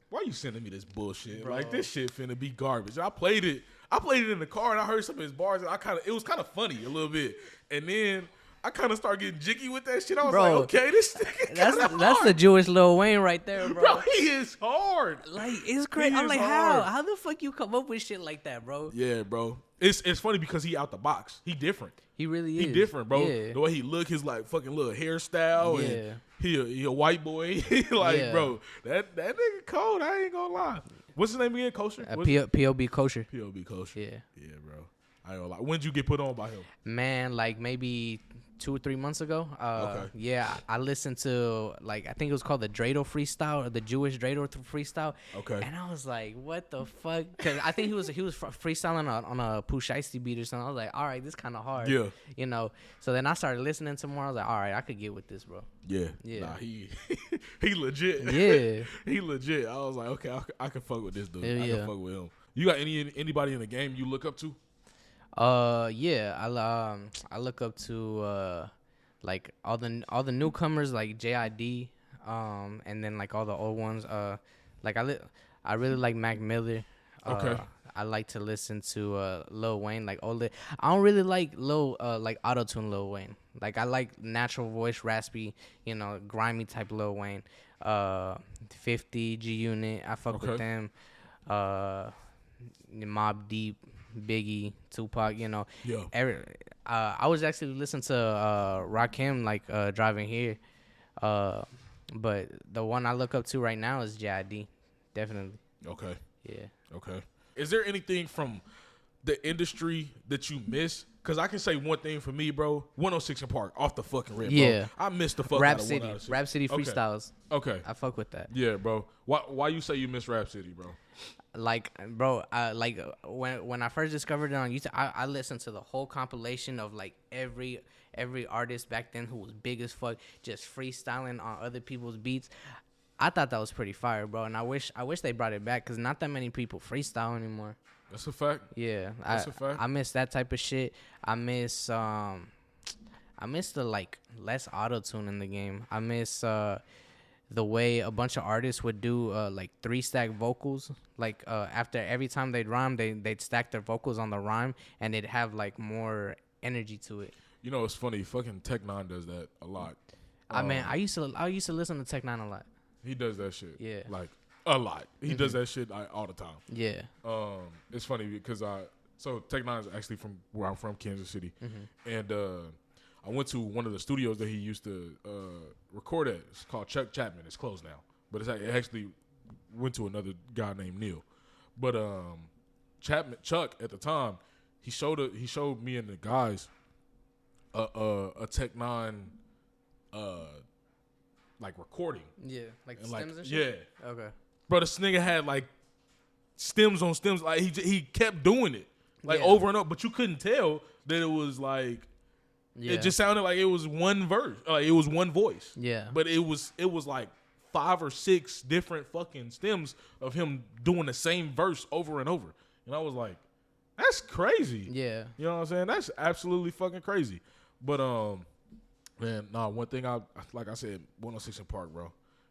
why you sending me this bullshit? Bro. Like, this shit finna be garbage. I played it in the car, and I heard some of his bars, and it was kind of funny a little bit. And then I kind of started getting jiggy with that shit. I was Bro, like, okay, this nigga that's the Jewish Lil Wayne right there, bro. Bro, he is hard. Like, it's crazy. I'm like, hard. how the fuck you come up with shit like that, bro? Yeah, bro. It's funny because he out the box. He different. He really is. He different, bro. Yeah. The way he look, his like fucking little hairstyle, Yeah. and he a white boy. Like, Yeah. bro, that nigga cold. I ain't gonna lie. What's his name again? Kosher? POB Kosher. POB Kosher. Yeah. Yeah, bro. I ain't gonna lie. When'd you get put on by him? Man, like maybe 2 or 3 months ago. Okay. Yeah, I listened to like I think it was called the Dreidel freestyle or the Jewish Dreidel freestyle. Okay. And I was like, what the fuck? Because I think he was freestyling on a Pooh Shiesty beat or something. I was like, all right, this kind of hard. Yeah. You know. So then I started listening to more. I was like, all right, I could get with this, bro. Yeah. Yeah. Nah, he legit. Yeah. He legit. I was like, okay, I can fuck with this dude. Hell I yeah. can fuck with him. You got anybody in the game you look up to? Yeah, I look up to like all the newcomers like JID, and then like all the old ones. Like I really like Mac Miller. Okay. I like to listen to Lil Wayne, like older. I don't really like like auto-tune Lil Wayne. Like I like natural voice, raspy, you know, grimy type Lil Wayne. 50 G Unit, I fuck with them. Mobb Deep, Biggie, Tupac, you know. Yeah. I was actually listening to Rakim like driving here. But the one I look up to right now is JID. Definitely. Okay. Yeah. Okay. Is there anything from the industry that you miss? Because I can say one thing for me, bro. 106 and Park, off the fucking rip, Yeah. bro. I missed the fuck Rap out of City. 106. Rap City Okay. freestyles. Okay. I fuck with that. Yeah, bro. Why you say you miss Rap City, bro? Like, bro, like when I first discovered it on YouTube, I listened to the whole compilation of like every artist back then who was big as fuck, just freestyling on other people's beats. I thought that was pretty fire, bro, and I wish they brought it back because not that many people freestyle anymore. That's a fact. Yeah, That's a fact. I miss that type of shit. I miss the like less auto tune in the game. I miss the way a bunch of artists would do like 3-stack vocals. Like after every time they'd rhyme, they'd stack their vocals on the rhyme, and it'd have like more energy to it. You know, it's funny. Fucking Tech Nine does that a lot. I used to listen to Tech Nine a lot. He does that shit. Yeah. Like a lot. He does that shit all the time. Yeah. It's funny because so Tech Nine is actually from where I'm from, Kansas City, and I went to one of the studios that he used to record at. It's called Chuck Chapman. It's closed now, but it actually went to another guy named Neil. But Chuck at the time, he showed me and the guys a Tech Nine like recording. Yeah. Like And stems like, and shit? yeah. Okay. Bro, this nigga had like stems on stems. Like he kept doing it like Yeah. over and over, but you couldn't tell that it was like Yeah. it just sounded like it was one verse, like it was one voice. Yeah. But it was like 5 or 6 different fucking stems of him doing the same verse over and over, and I was like, that's crazy. Yeah. You know what I'm saying? That's absolutely fucking crazy. But man, one thing like I said, 106 in Park, bro,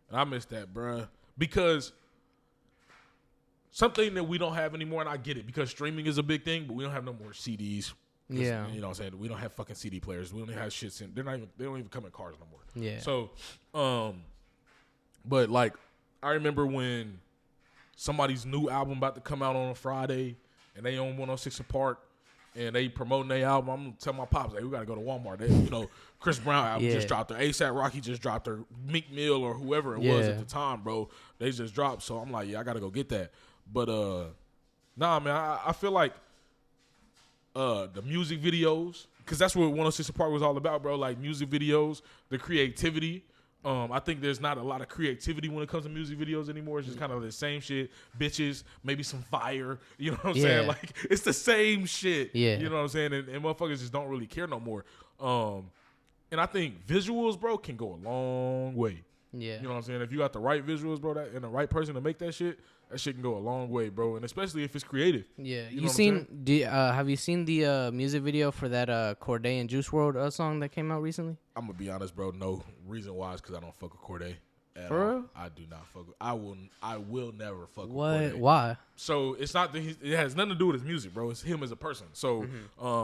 and I miss that, bro, because something that we don't have anymore, and I get it because streaming is a big thing, but we don't have no more CDs. Yeah. You know what I'm saying? We don't have fucking CD players. We only have shit they don't even come in cars no more. Yeah. So, but like I remember when somebody's new album about to come out on a Friday and they own 106 in Park and they promoting their album, I'm gonna tell my pops, like, we gotta go to Walmart. Chris Brown album just dropped their ASAP Rocky just dropped their Meek Mill or whoever it was at the time, bro. They just dropped. So I'm like, yeah, I gotta go get that. But nah, man, I feel like the music videos, because that's what 106 in Park was all about, bro. Like music videos, the creativity. I think there's not a lot of creativity when it comes to music videos anymore. It's just kind of the same shit. Bitches, maybe some fire. You know what I'm saying? Like, it's the same shit. Yeah. You know what I'm saying? And motherfuckers just don't really care no more. And I think visuals, bro, can go a long way. Yeah. You know what I'm saying? If you got the right visuals, bro, and the right person to make that shit can go a long way, bro. And especially if it's creative. Yeah. You know what I'm saying? Have you seen the music video for that Cordae and Juice WRLD song that came out recently? I'm gonna be honest, bro. No reason why is because I don't fuck with Cordae. For real? I do not fuck with. I will never fuck with What? Cordae. Why? So it's not that it has nothing to do with his music, bro. It's him as a person. So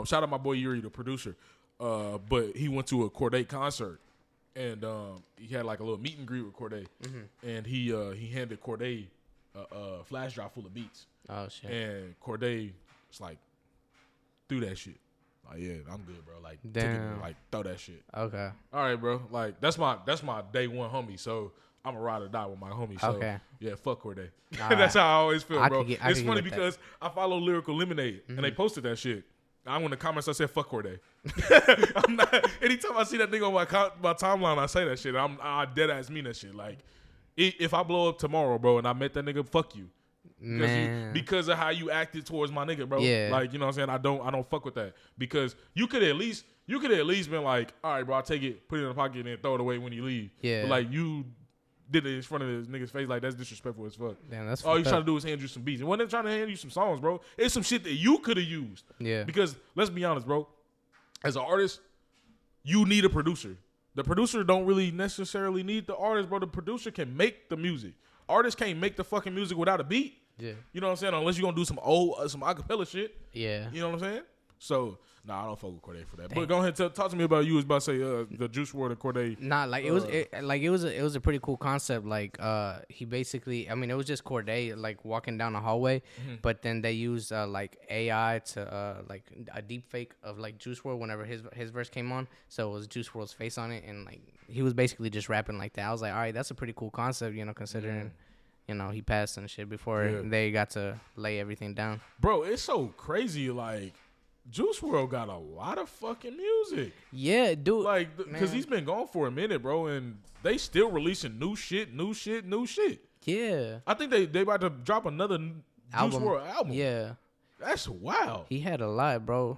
shout out my boy Yuri, the producer. But he went to a Cordae concert, and he had like a little meet and greet with Cordae, and he handed Cordae a flash drive full of beats. Oh shit! And Cordae was like, "Do that shit." Like, yeah, I'm good, bro. Like, damn. Like, throw that shit. Okay. All right, bro. Like, that's my day one homie. So I'm a ride or die with my homie. So Okay. yeah, fuck Cordae. All That's right. how I always feel, I bro. could get- I It's could funny get with because I follow Lyrical Lemonade and they posted that shit. I went in the comments. I said, "Fuck Cordae." I'm not. Anytime I see that nigga on my timeline, I say that shit. I dead ass mean that shit. Like, if I blow up tomorrow, bro, and I met that nigga, fuck you. Because of how you acted towards my nigga, bro. Yeah. Like, you know what I'm saying? I don't fuck with that. Because you could at least been like, all right, bro, I'll take it, put it in the pocket, and throw it away when you leave. Yeah. But like, you did it in front of this nigga's face. Like, that's disrespectful as fuck. Damn, that's all you fucked trying up. to do is hand you some beats. And when they're trying to hand you some songs, bro, it's some shit that you could have used. Yeah. Because let's be honest, bro. As an artist, you need a producer. The producer don't really necessarily need the artist, bro. The producer can make the music. Artists can't make the fucking music without a beat. Yeah. You know what I'm saying? Unless you're going to do some acapella shit. Yeah. You know what I'm saying? So, I don't fuck with Cordae for that. But go ahead and talk to me about you. Was about to say the Juice WRLD and Cordae. Nah, like it was a pretty cool concept. Like he basically, I mean, it was just Cordae like walking down the hallway, but then they used like AI to like a deep fake of like Juice WRLD whenever his verse came on. So it was Juice WRLD's face on it, and like he was basically just rapping like that. I was like, all right, that's a pretty cool concept, you know, considering. You know, he passed and shit before they got to lay everything down. Bro, it's so crazy. Like, Juice WRLD got a lot of fucking music. Yeah, dude. Like, because he's been gone for a minute, bro, and they still releasing new shit. Yeah. I think they about to drop another Juice WRLD album. Yeah. That's wild. He had a lot, bro.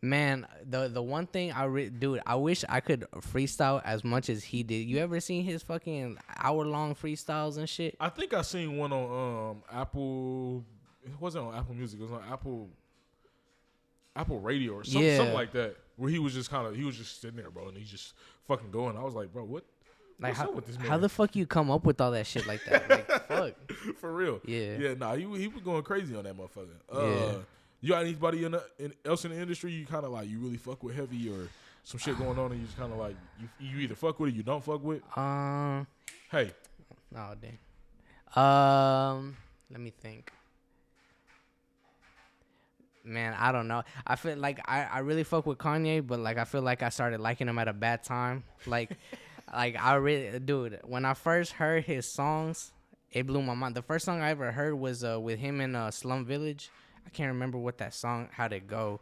Man, the one thing dude, I wish I could freestyle as much as he did. You ever seen his fucking hour-long freestyles and shit? I think I seen one on Apple. It wasn't on Apple Music. It was on Apple Radio or something like that. Where he was just sitting there, bro, and he's just fucking going. I was like, bro, what? Like what's up with this man? How the fuck you come up with all that shit like that? Like, fuck. For real. Yeah. Yeah. Nah, he was going crazy on that motherfucker. Yeah. You got anybody else in the industry you kind of like you really fuck with heavy or some shit going on and you just kind of like you either fuck with it or you don't fuck with? Hey. Oh damn. Let me think. Man, I don't know. I feel like I really fuck with Kanye, but like I feel like I started liking him at a bad time. Like, dude, when I first heard his songs, it blew my mind. The first song I ever heard was with him in Slum Village. I can't remember what that song, how'd it go,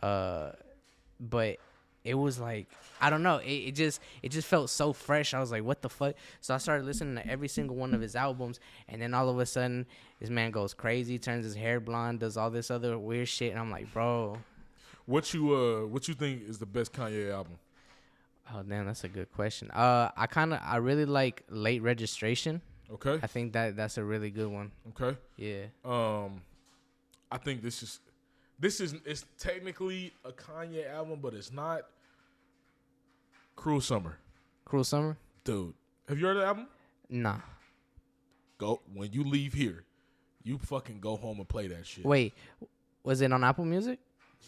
but it was like, I don't know. It just felt so fresh. I was like, what the fuck? So I started listening to every single one of his albums, and then all of a sudden, this man goes crazy, turns his hair blonde, does all this other weird shit, and I'm like, bro. What you think is the best Kanye album? Oh damn, that's a good question. I really like Late Registration. Okay. I think that's a really good one. Okay. Yeah. I think it's technically a Kanye album, but it's not. Cruel Summer. Cruel Summer? Dude, have you heard of the album? Nah. Go when you leave here, you fucking go home and play that shit. Wait, was it on Apple Music?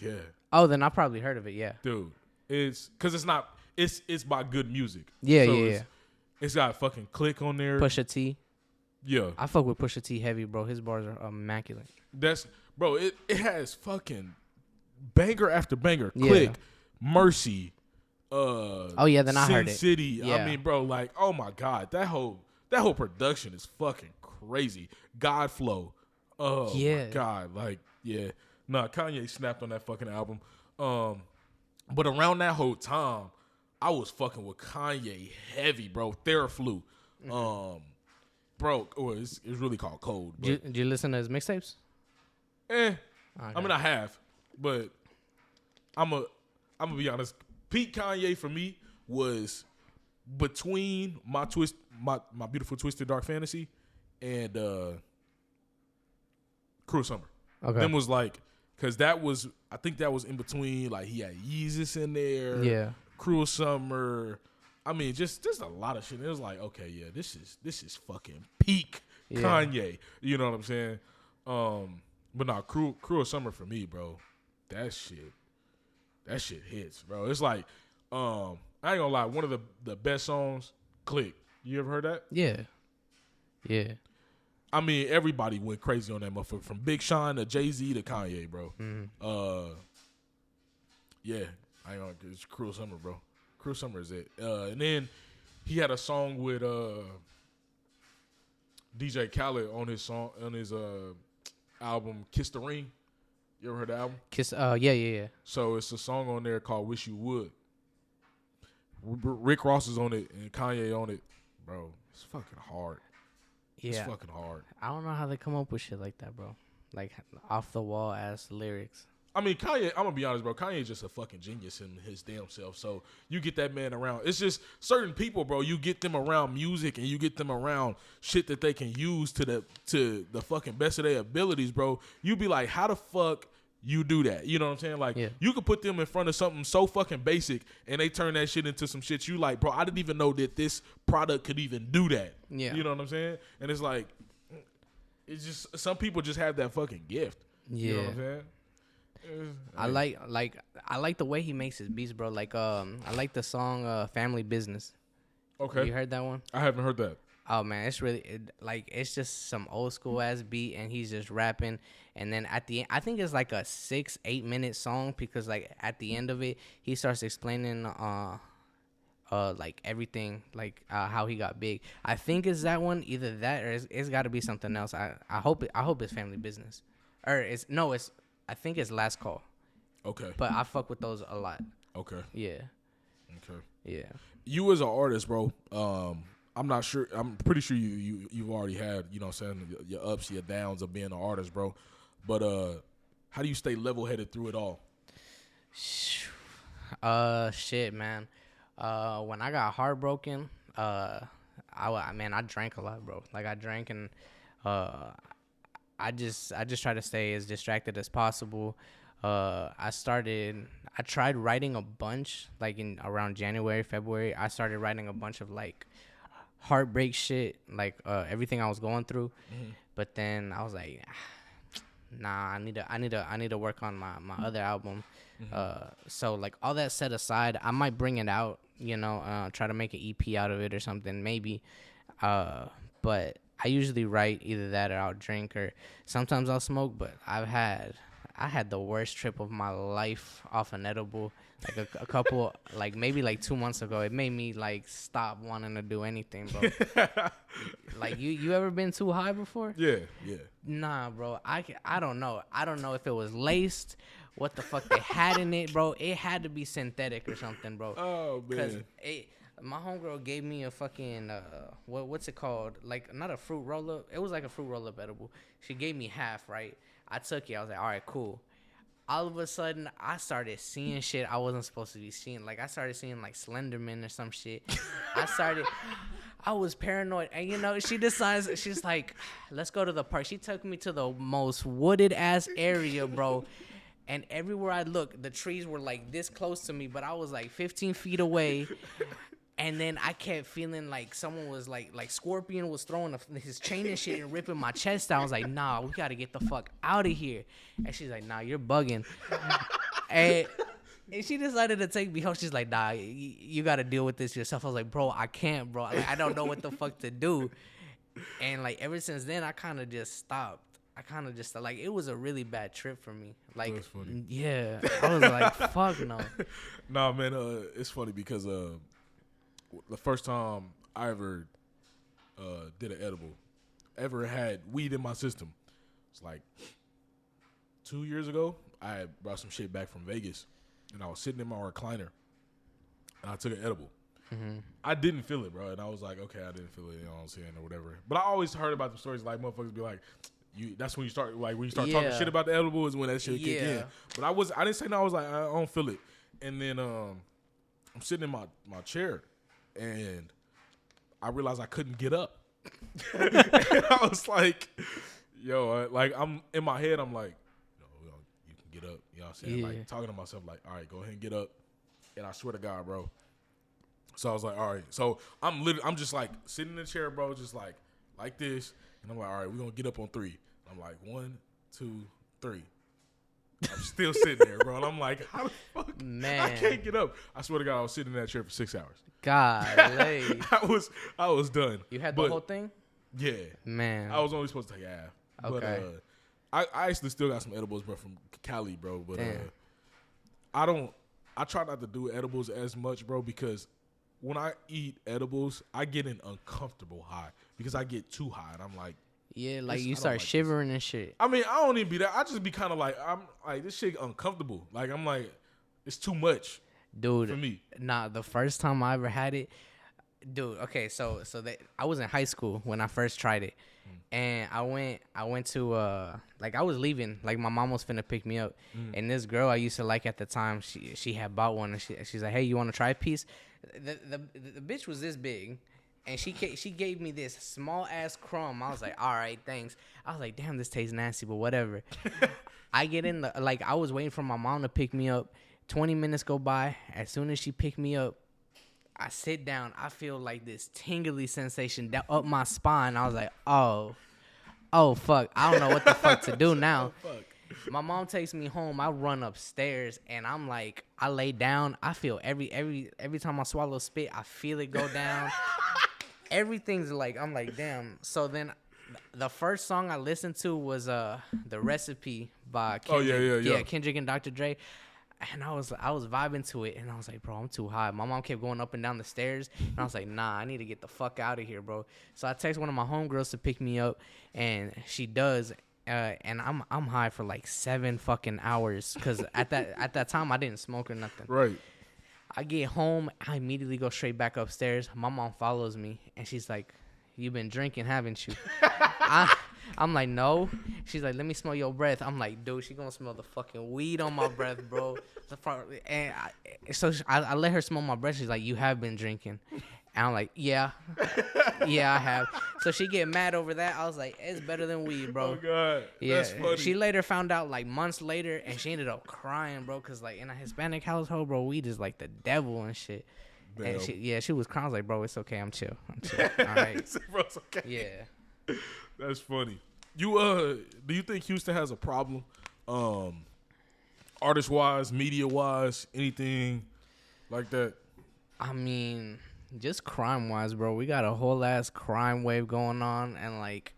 Yeah. Oh, then I probably heard of it. Yeah. Dude, it's because it's not. It's by Good Music. Yeah, so yeah. It's got fucking Click on there. Pusha T. Yeah. I fuck with Pusha T heavy, bro. His bars are immaculate. Bro, it has fucking banger after banger. Yeah. Click, Mercy, oh yeah, then I Sin heard it. City. Yeah. I mean, bro, like, oh my God, that whole production is fucking crazy. Godflow. Oh Yeah. my God. Like, yeah. Nah, Kanye snapped on that fucking album. But around that whole time, I was fucking with Kanye heavy, bro. Theraflu. Bro, it's really called Cold. But, Did you listen to his mixtapes? Okay. Okay. I mean, I have, but I'm gonna be honest. Peak Kanye for me was between my Beautiful Twisted Dark Fantasy and Cruel Summer. Okay. Them was like, cause I think that was in between. Like he had Yeezus in there. Yeah. Cruel Summer. I mean, just a lot of shit. It was like, okay, yeah, this is fucking peak Kanye. You know what I'm saying? But nah, Cruel Summer for me, bro. That shit That shit hits, bro. It's like, I ain't gonna lie, one of the best songs, Click. You ever heard that? Yeah. I mean, everybody went crazy on that motherfucker, from Big Sean to Jay-Z to Kanye, bro. Yeah, I ain't gonna, it's Cruel Summer, bro. Cruel Summer is it. And then he had a song with DJ Khaled on his album Kiss the Ring. You ever heard the album? Kiss. Yeah. So it's a song on there called Wish You Would. Rick Ross is on it and Kanye on it, bro. It's fucking hard. Yeah. It's fucking hard. I don't know how they come up with shit like that, bro. Like off the wall ass lyrics. I mean, Kanye, I'm gonna be honest, bro. Kanye's just a fucking genius in his damn self. So you get that man around. It's just certain people, bro. You get them around music and you get them around shit that they can use to the fucking best of their abilities, bro. You be like, how the fuck you do that? You know what I'm saying? Like, you could put them in front of something so fucking basic and they turn that shit into some shit you like, bro, I didn't even know that this product could even do that. Yeah. You know what I'm saying? And it's like, it's just, some people just have that fucking gift. Yeah. You know what I'm saying? I like the way he makes his beats, bro. Like I like the song Family Business. Okay. You heard that one? I haven't heard that. Oh man, it's really it's just some old school ass beat and he's just rapping, and then at the end I think it's like a 6-8 minute song, because like at the end of it he starts explaining like everything, like how he got big. I think it's that one, either that or it's got to be something else. I hope it's Family Business, or I think it's Last Call. Okay. But I fuck with those a lot. Okay. Yeah. Okay. Yeah. You as an artist, bro, I'm not sure. I'm pretty sure you've already had, you know what I'm saying, your ups, your downs of being an artist, bro. But how do you stay level-headed through it all? Shit, man. When I got heartbroken, I drank a lot, bro. Like I drank and I just try to stay as distracted as possible. I tried writing a bunch, like in around January, February. I started writing a bunch of like heartbreak shit, like everything I was going through. But then I was like, nah, I need to work on my other album. So like all that set aside, I might bring it out, try to make an EP out of it or something, maybe. But I usually write either that or I'll drink, or sometimes I'll smoke. But I had the worst trip of my life off an edible, like a couple, like maybe like 2 months ago. It made me like stop wanting to do anything, bro. Like you ever been too high before? Yeah. Nah, bro. I don't know. I don't know if it was laced, what the fuck they had in it, bro. It had to be synthetic or something, bro. Oh man. My homegirl gave me a fucking what's it called? Like not a fruit roll up. It was like a fruit roll up edible. She gave me half, right? I took it. I was like, all right, cool. All of a sudden, I started seeing shit I wasn't supposed to be seeing. Like I started seeing like Slenderman or some shit. I was paranoid, and she decides, she's like, let's go to the park. She took me to the most wooded ass area, bro. And everywhere I looked, the trees were like this close to me, but I was like 15 feet away. And then I kept feeling like someone was like Scorpion was throwing his chain and shit and ripping my chest out. I was like, nah, we got to get the fuck out of here. And she's like, nah, you're bugging. and she decided to take me home. She's like, nah, you got to deal with this yourself. I was like, bro, I can't, bro. Like, I don't know what the fuck to do. And like ever since then, I kind of just stopped. Like, it was a really bad trip for me. Like, that's funny. Yeah. I was like, fuck no. Nah, man, it's funny because the first time I ever did an edible, ever had weed in my system, it's like 2 years ago. I had brought some shit back from Vegas, and I was sitting in my recliner, and I took an edible. I didn't feel it, bro, and I was like, okay, I didn't feel it, you know what I'm saying, or whatever. But I always heard about the stories, like motherfuckers be like, that's when you start, like when you start talking shit about the edible is when that shit kick in. But I didn't say no. I was like, I don't feel it. And then I'm sitting in my chair, and I realized I couldn't get up. And I was like, yo, like I'm in my head, I'm like, no, you can get up. You know what I'm saying? Like talking to myself, like, all right, go ahead and get up. And I swear to God, bro. So I was like, all right. So I'm just like sitting in the chair, bro, just like this. And I'm like, all right, we're gonna get up on 3. I'm like, 1, 2, 3. I'm still sitting there, bro. And I'm like, how the fuck? Man. I can't get up. I swear to God, I was sitting in that chair for 6 hours. Golly. I was done. You had the whole thing? Yeah. Man. I was only supposed to take half. Okay. But I actually still got some edibles, bro, from Cali, bro. But Damn. I try not to do edibles as much, bro, because when I eat edibles, I get an uncomfortable high because I get too high. And I'm like, yeah, like you I don't start like shivering and shit. I mean, I don't even be that. I just be kind of like, I'm like, this shit uncomfortable. Like, I'm like, it's too much. Dude, for me. Nah, the first time I ever had it, dude. Okay, so I was in high school when I first tried it, and I went to like I was leaving, like my mom was finna pick me up, and this girl I used to like at the time, she had bought one, and she's like, hey, you want to try a piece? The bitch was this big. And she gave me this small ass crumb. I was like, all right, thanks. I was like, damn, this tastes nasty, but whatever. I get in I was waiting for my mom to pick me up. 20 minutes go by. As soon as she picked me up, I sit down. I feel like this tingly sensation up my spine. I was like, oh, fuck. I don't know what the fuck to do now. My mom takes me home. I run upstairs, and I'm like, I lay down. I feel every time I swallow spit, I feel it go down. Everything's like, I'm like, damn. So then the first song I listened to was The Recipe by Kendrick. Yeah. Kendrick and Dr. Dre. And I was vibing to it, and I was like, bro, I'm too high. My mom kept going up and down the stairs, and I was like, nah, I need to get the fuck out of here, bro. So I text one of my homegirls to pick me up, and she does. And I'm high for like 7 fucking hours, because at that time I didn't smoke or nothing. Right. I get home, I immediately go straight back upstairs. My mom follows me, and she's like, "You've been drinking, haven't you?" I'm like, "No." She's like, "Let me smell your breath." I'm like, "Dude, she gonna smell the fucking weed on my breath, bro." And I let her smell my breath. She's like, "You have been drinking." And I'm like, yeah, I have. So she get mad over that. I was like, it's better than weed, bro. Oh, God. Yeah. That's funny. She later found out, like, months later, and she ended up crying, bro, because, like, in a Hispanic household, bro, weed is, like, the devil and shit. Damn. And she was crying. I was like, bro, it's okay. I'm chill. All right. Bro, it's okay. Yeah. That's funny. Do you think Houston has a problem, artist-wise, media-wise, anything like that? I mean, just crime-wise, bro, we got a whole ass crime wave going on, and like,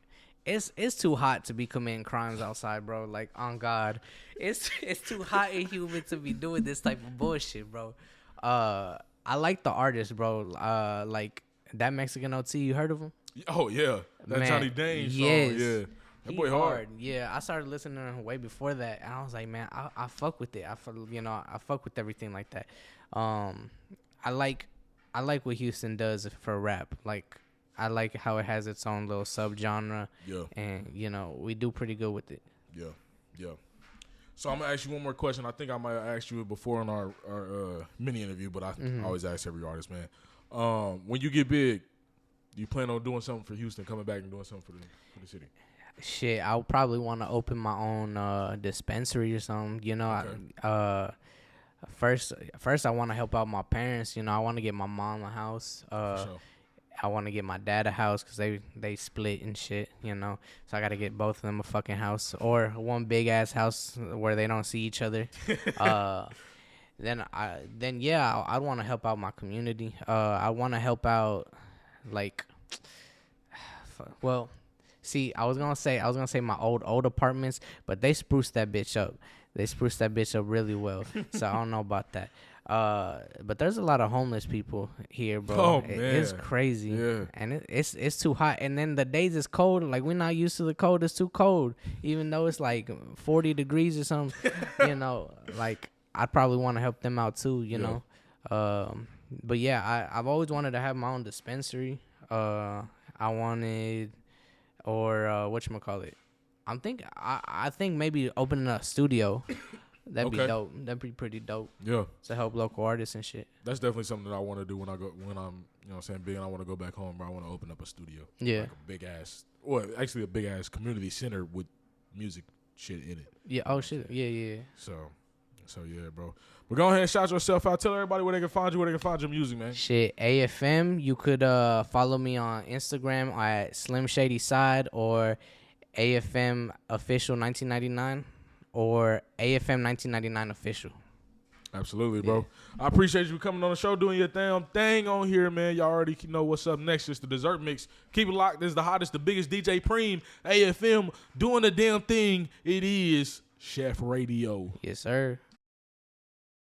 it's too hot to be committing crimes outside, bro. Like, on God, it's too hot and humid to be doing this type of bullshit, bro. I like the artist, bro. Like that Mexican OT, you heard of him? Oh yeah, that Man, Johnny Dane song. yes. Yeah, that boy hard. Yeah, I started listening to him way before that, and I was like, man, I fuck with it. I fuck with everything like that. I like what Houston does for rap. Like, I like how it has its own little subgenre. Yeah. And, we do pretty good with it. Yeah. So I'm going to ask you one more question. I think I might have asked you it before in our mini interview, but I always ask every artist, man. When you get big, do you plan on doing something for Houston, coming back and doing something for the city? Shit, I would probably want to open my own dispensary or something, okay. First, I want to help out my parents. I want to get my mom a house. Sure. I want to get my dad a house because they split and shit. So I got to get both of them a fucking house or one big ass house where they don't see each other. Then I want to help out my community. I want to help out see, I was gonna say my old apartments, but they spruced that bitch up. They spruced that bitch up really well. So I don't know about that. But there's a lot of homeless people here, bro. Oh, man. It's crazy. Yeah. And it's too hot. And then the days is cold. Like, we're not used to the cold. It's too cold. Even though it's like 40 degrees or something, like, I'd probably want to help them out too, you know. But yeah, I've always wanted to have my own dispensary. I wanted, or whatchamacallit. I think maybe opening a studio. That'd be dope. That'd be pretty dope. Yeah. To help local artists and shit. That's definitely something that I want to do when I'm, big and I want to go back home, bro. I want to open up a studio. Yeah. Like a big ass community center with music shit in it. Yeah. Oh shit. Yeah. So yeah, bro. But go ahead and shout yourself out. Tell everybody where they can find you, where they can find your music, man. Shit, AFM. You could follow me on Instagram at Slim Shady Side or AFM Official 1999 or AFM 1999 official. Absolutely, bro. I appreciate you coming on the show, doing your damn thing on here, man. Y'all already know what's up next. It's the Dessert Mix. Keep it locked. This is the hottest, the biggest DJ Preme, AFM, doing the damn thing. It is SHEF Radio. Yes, sir.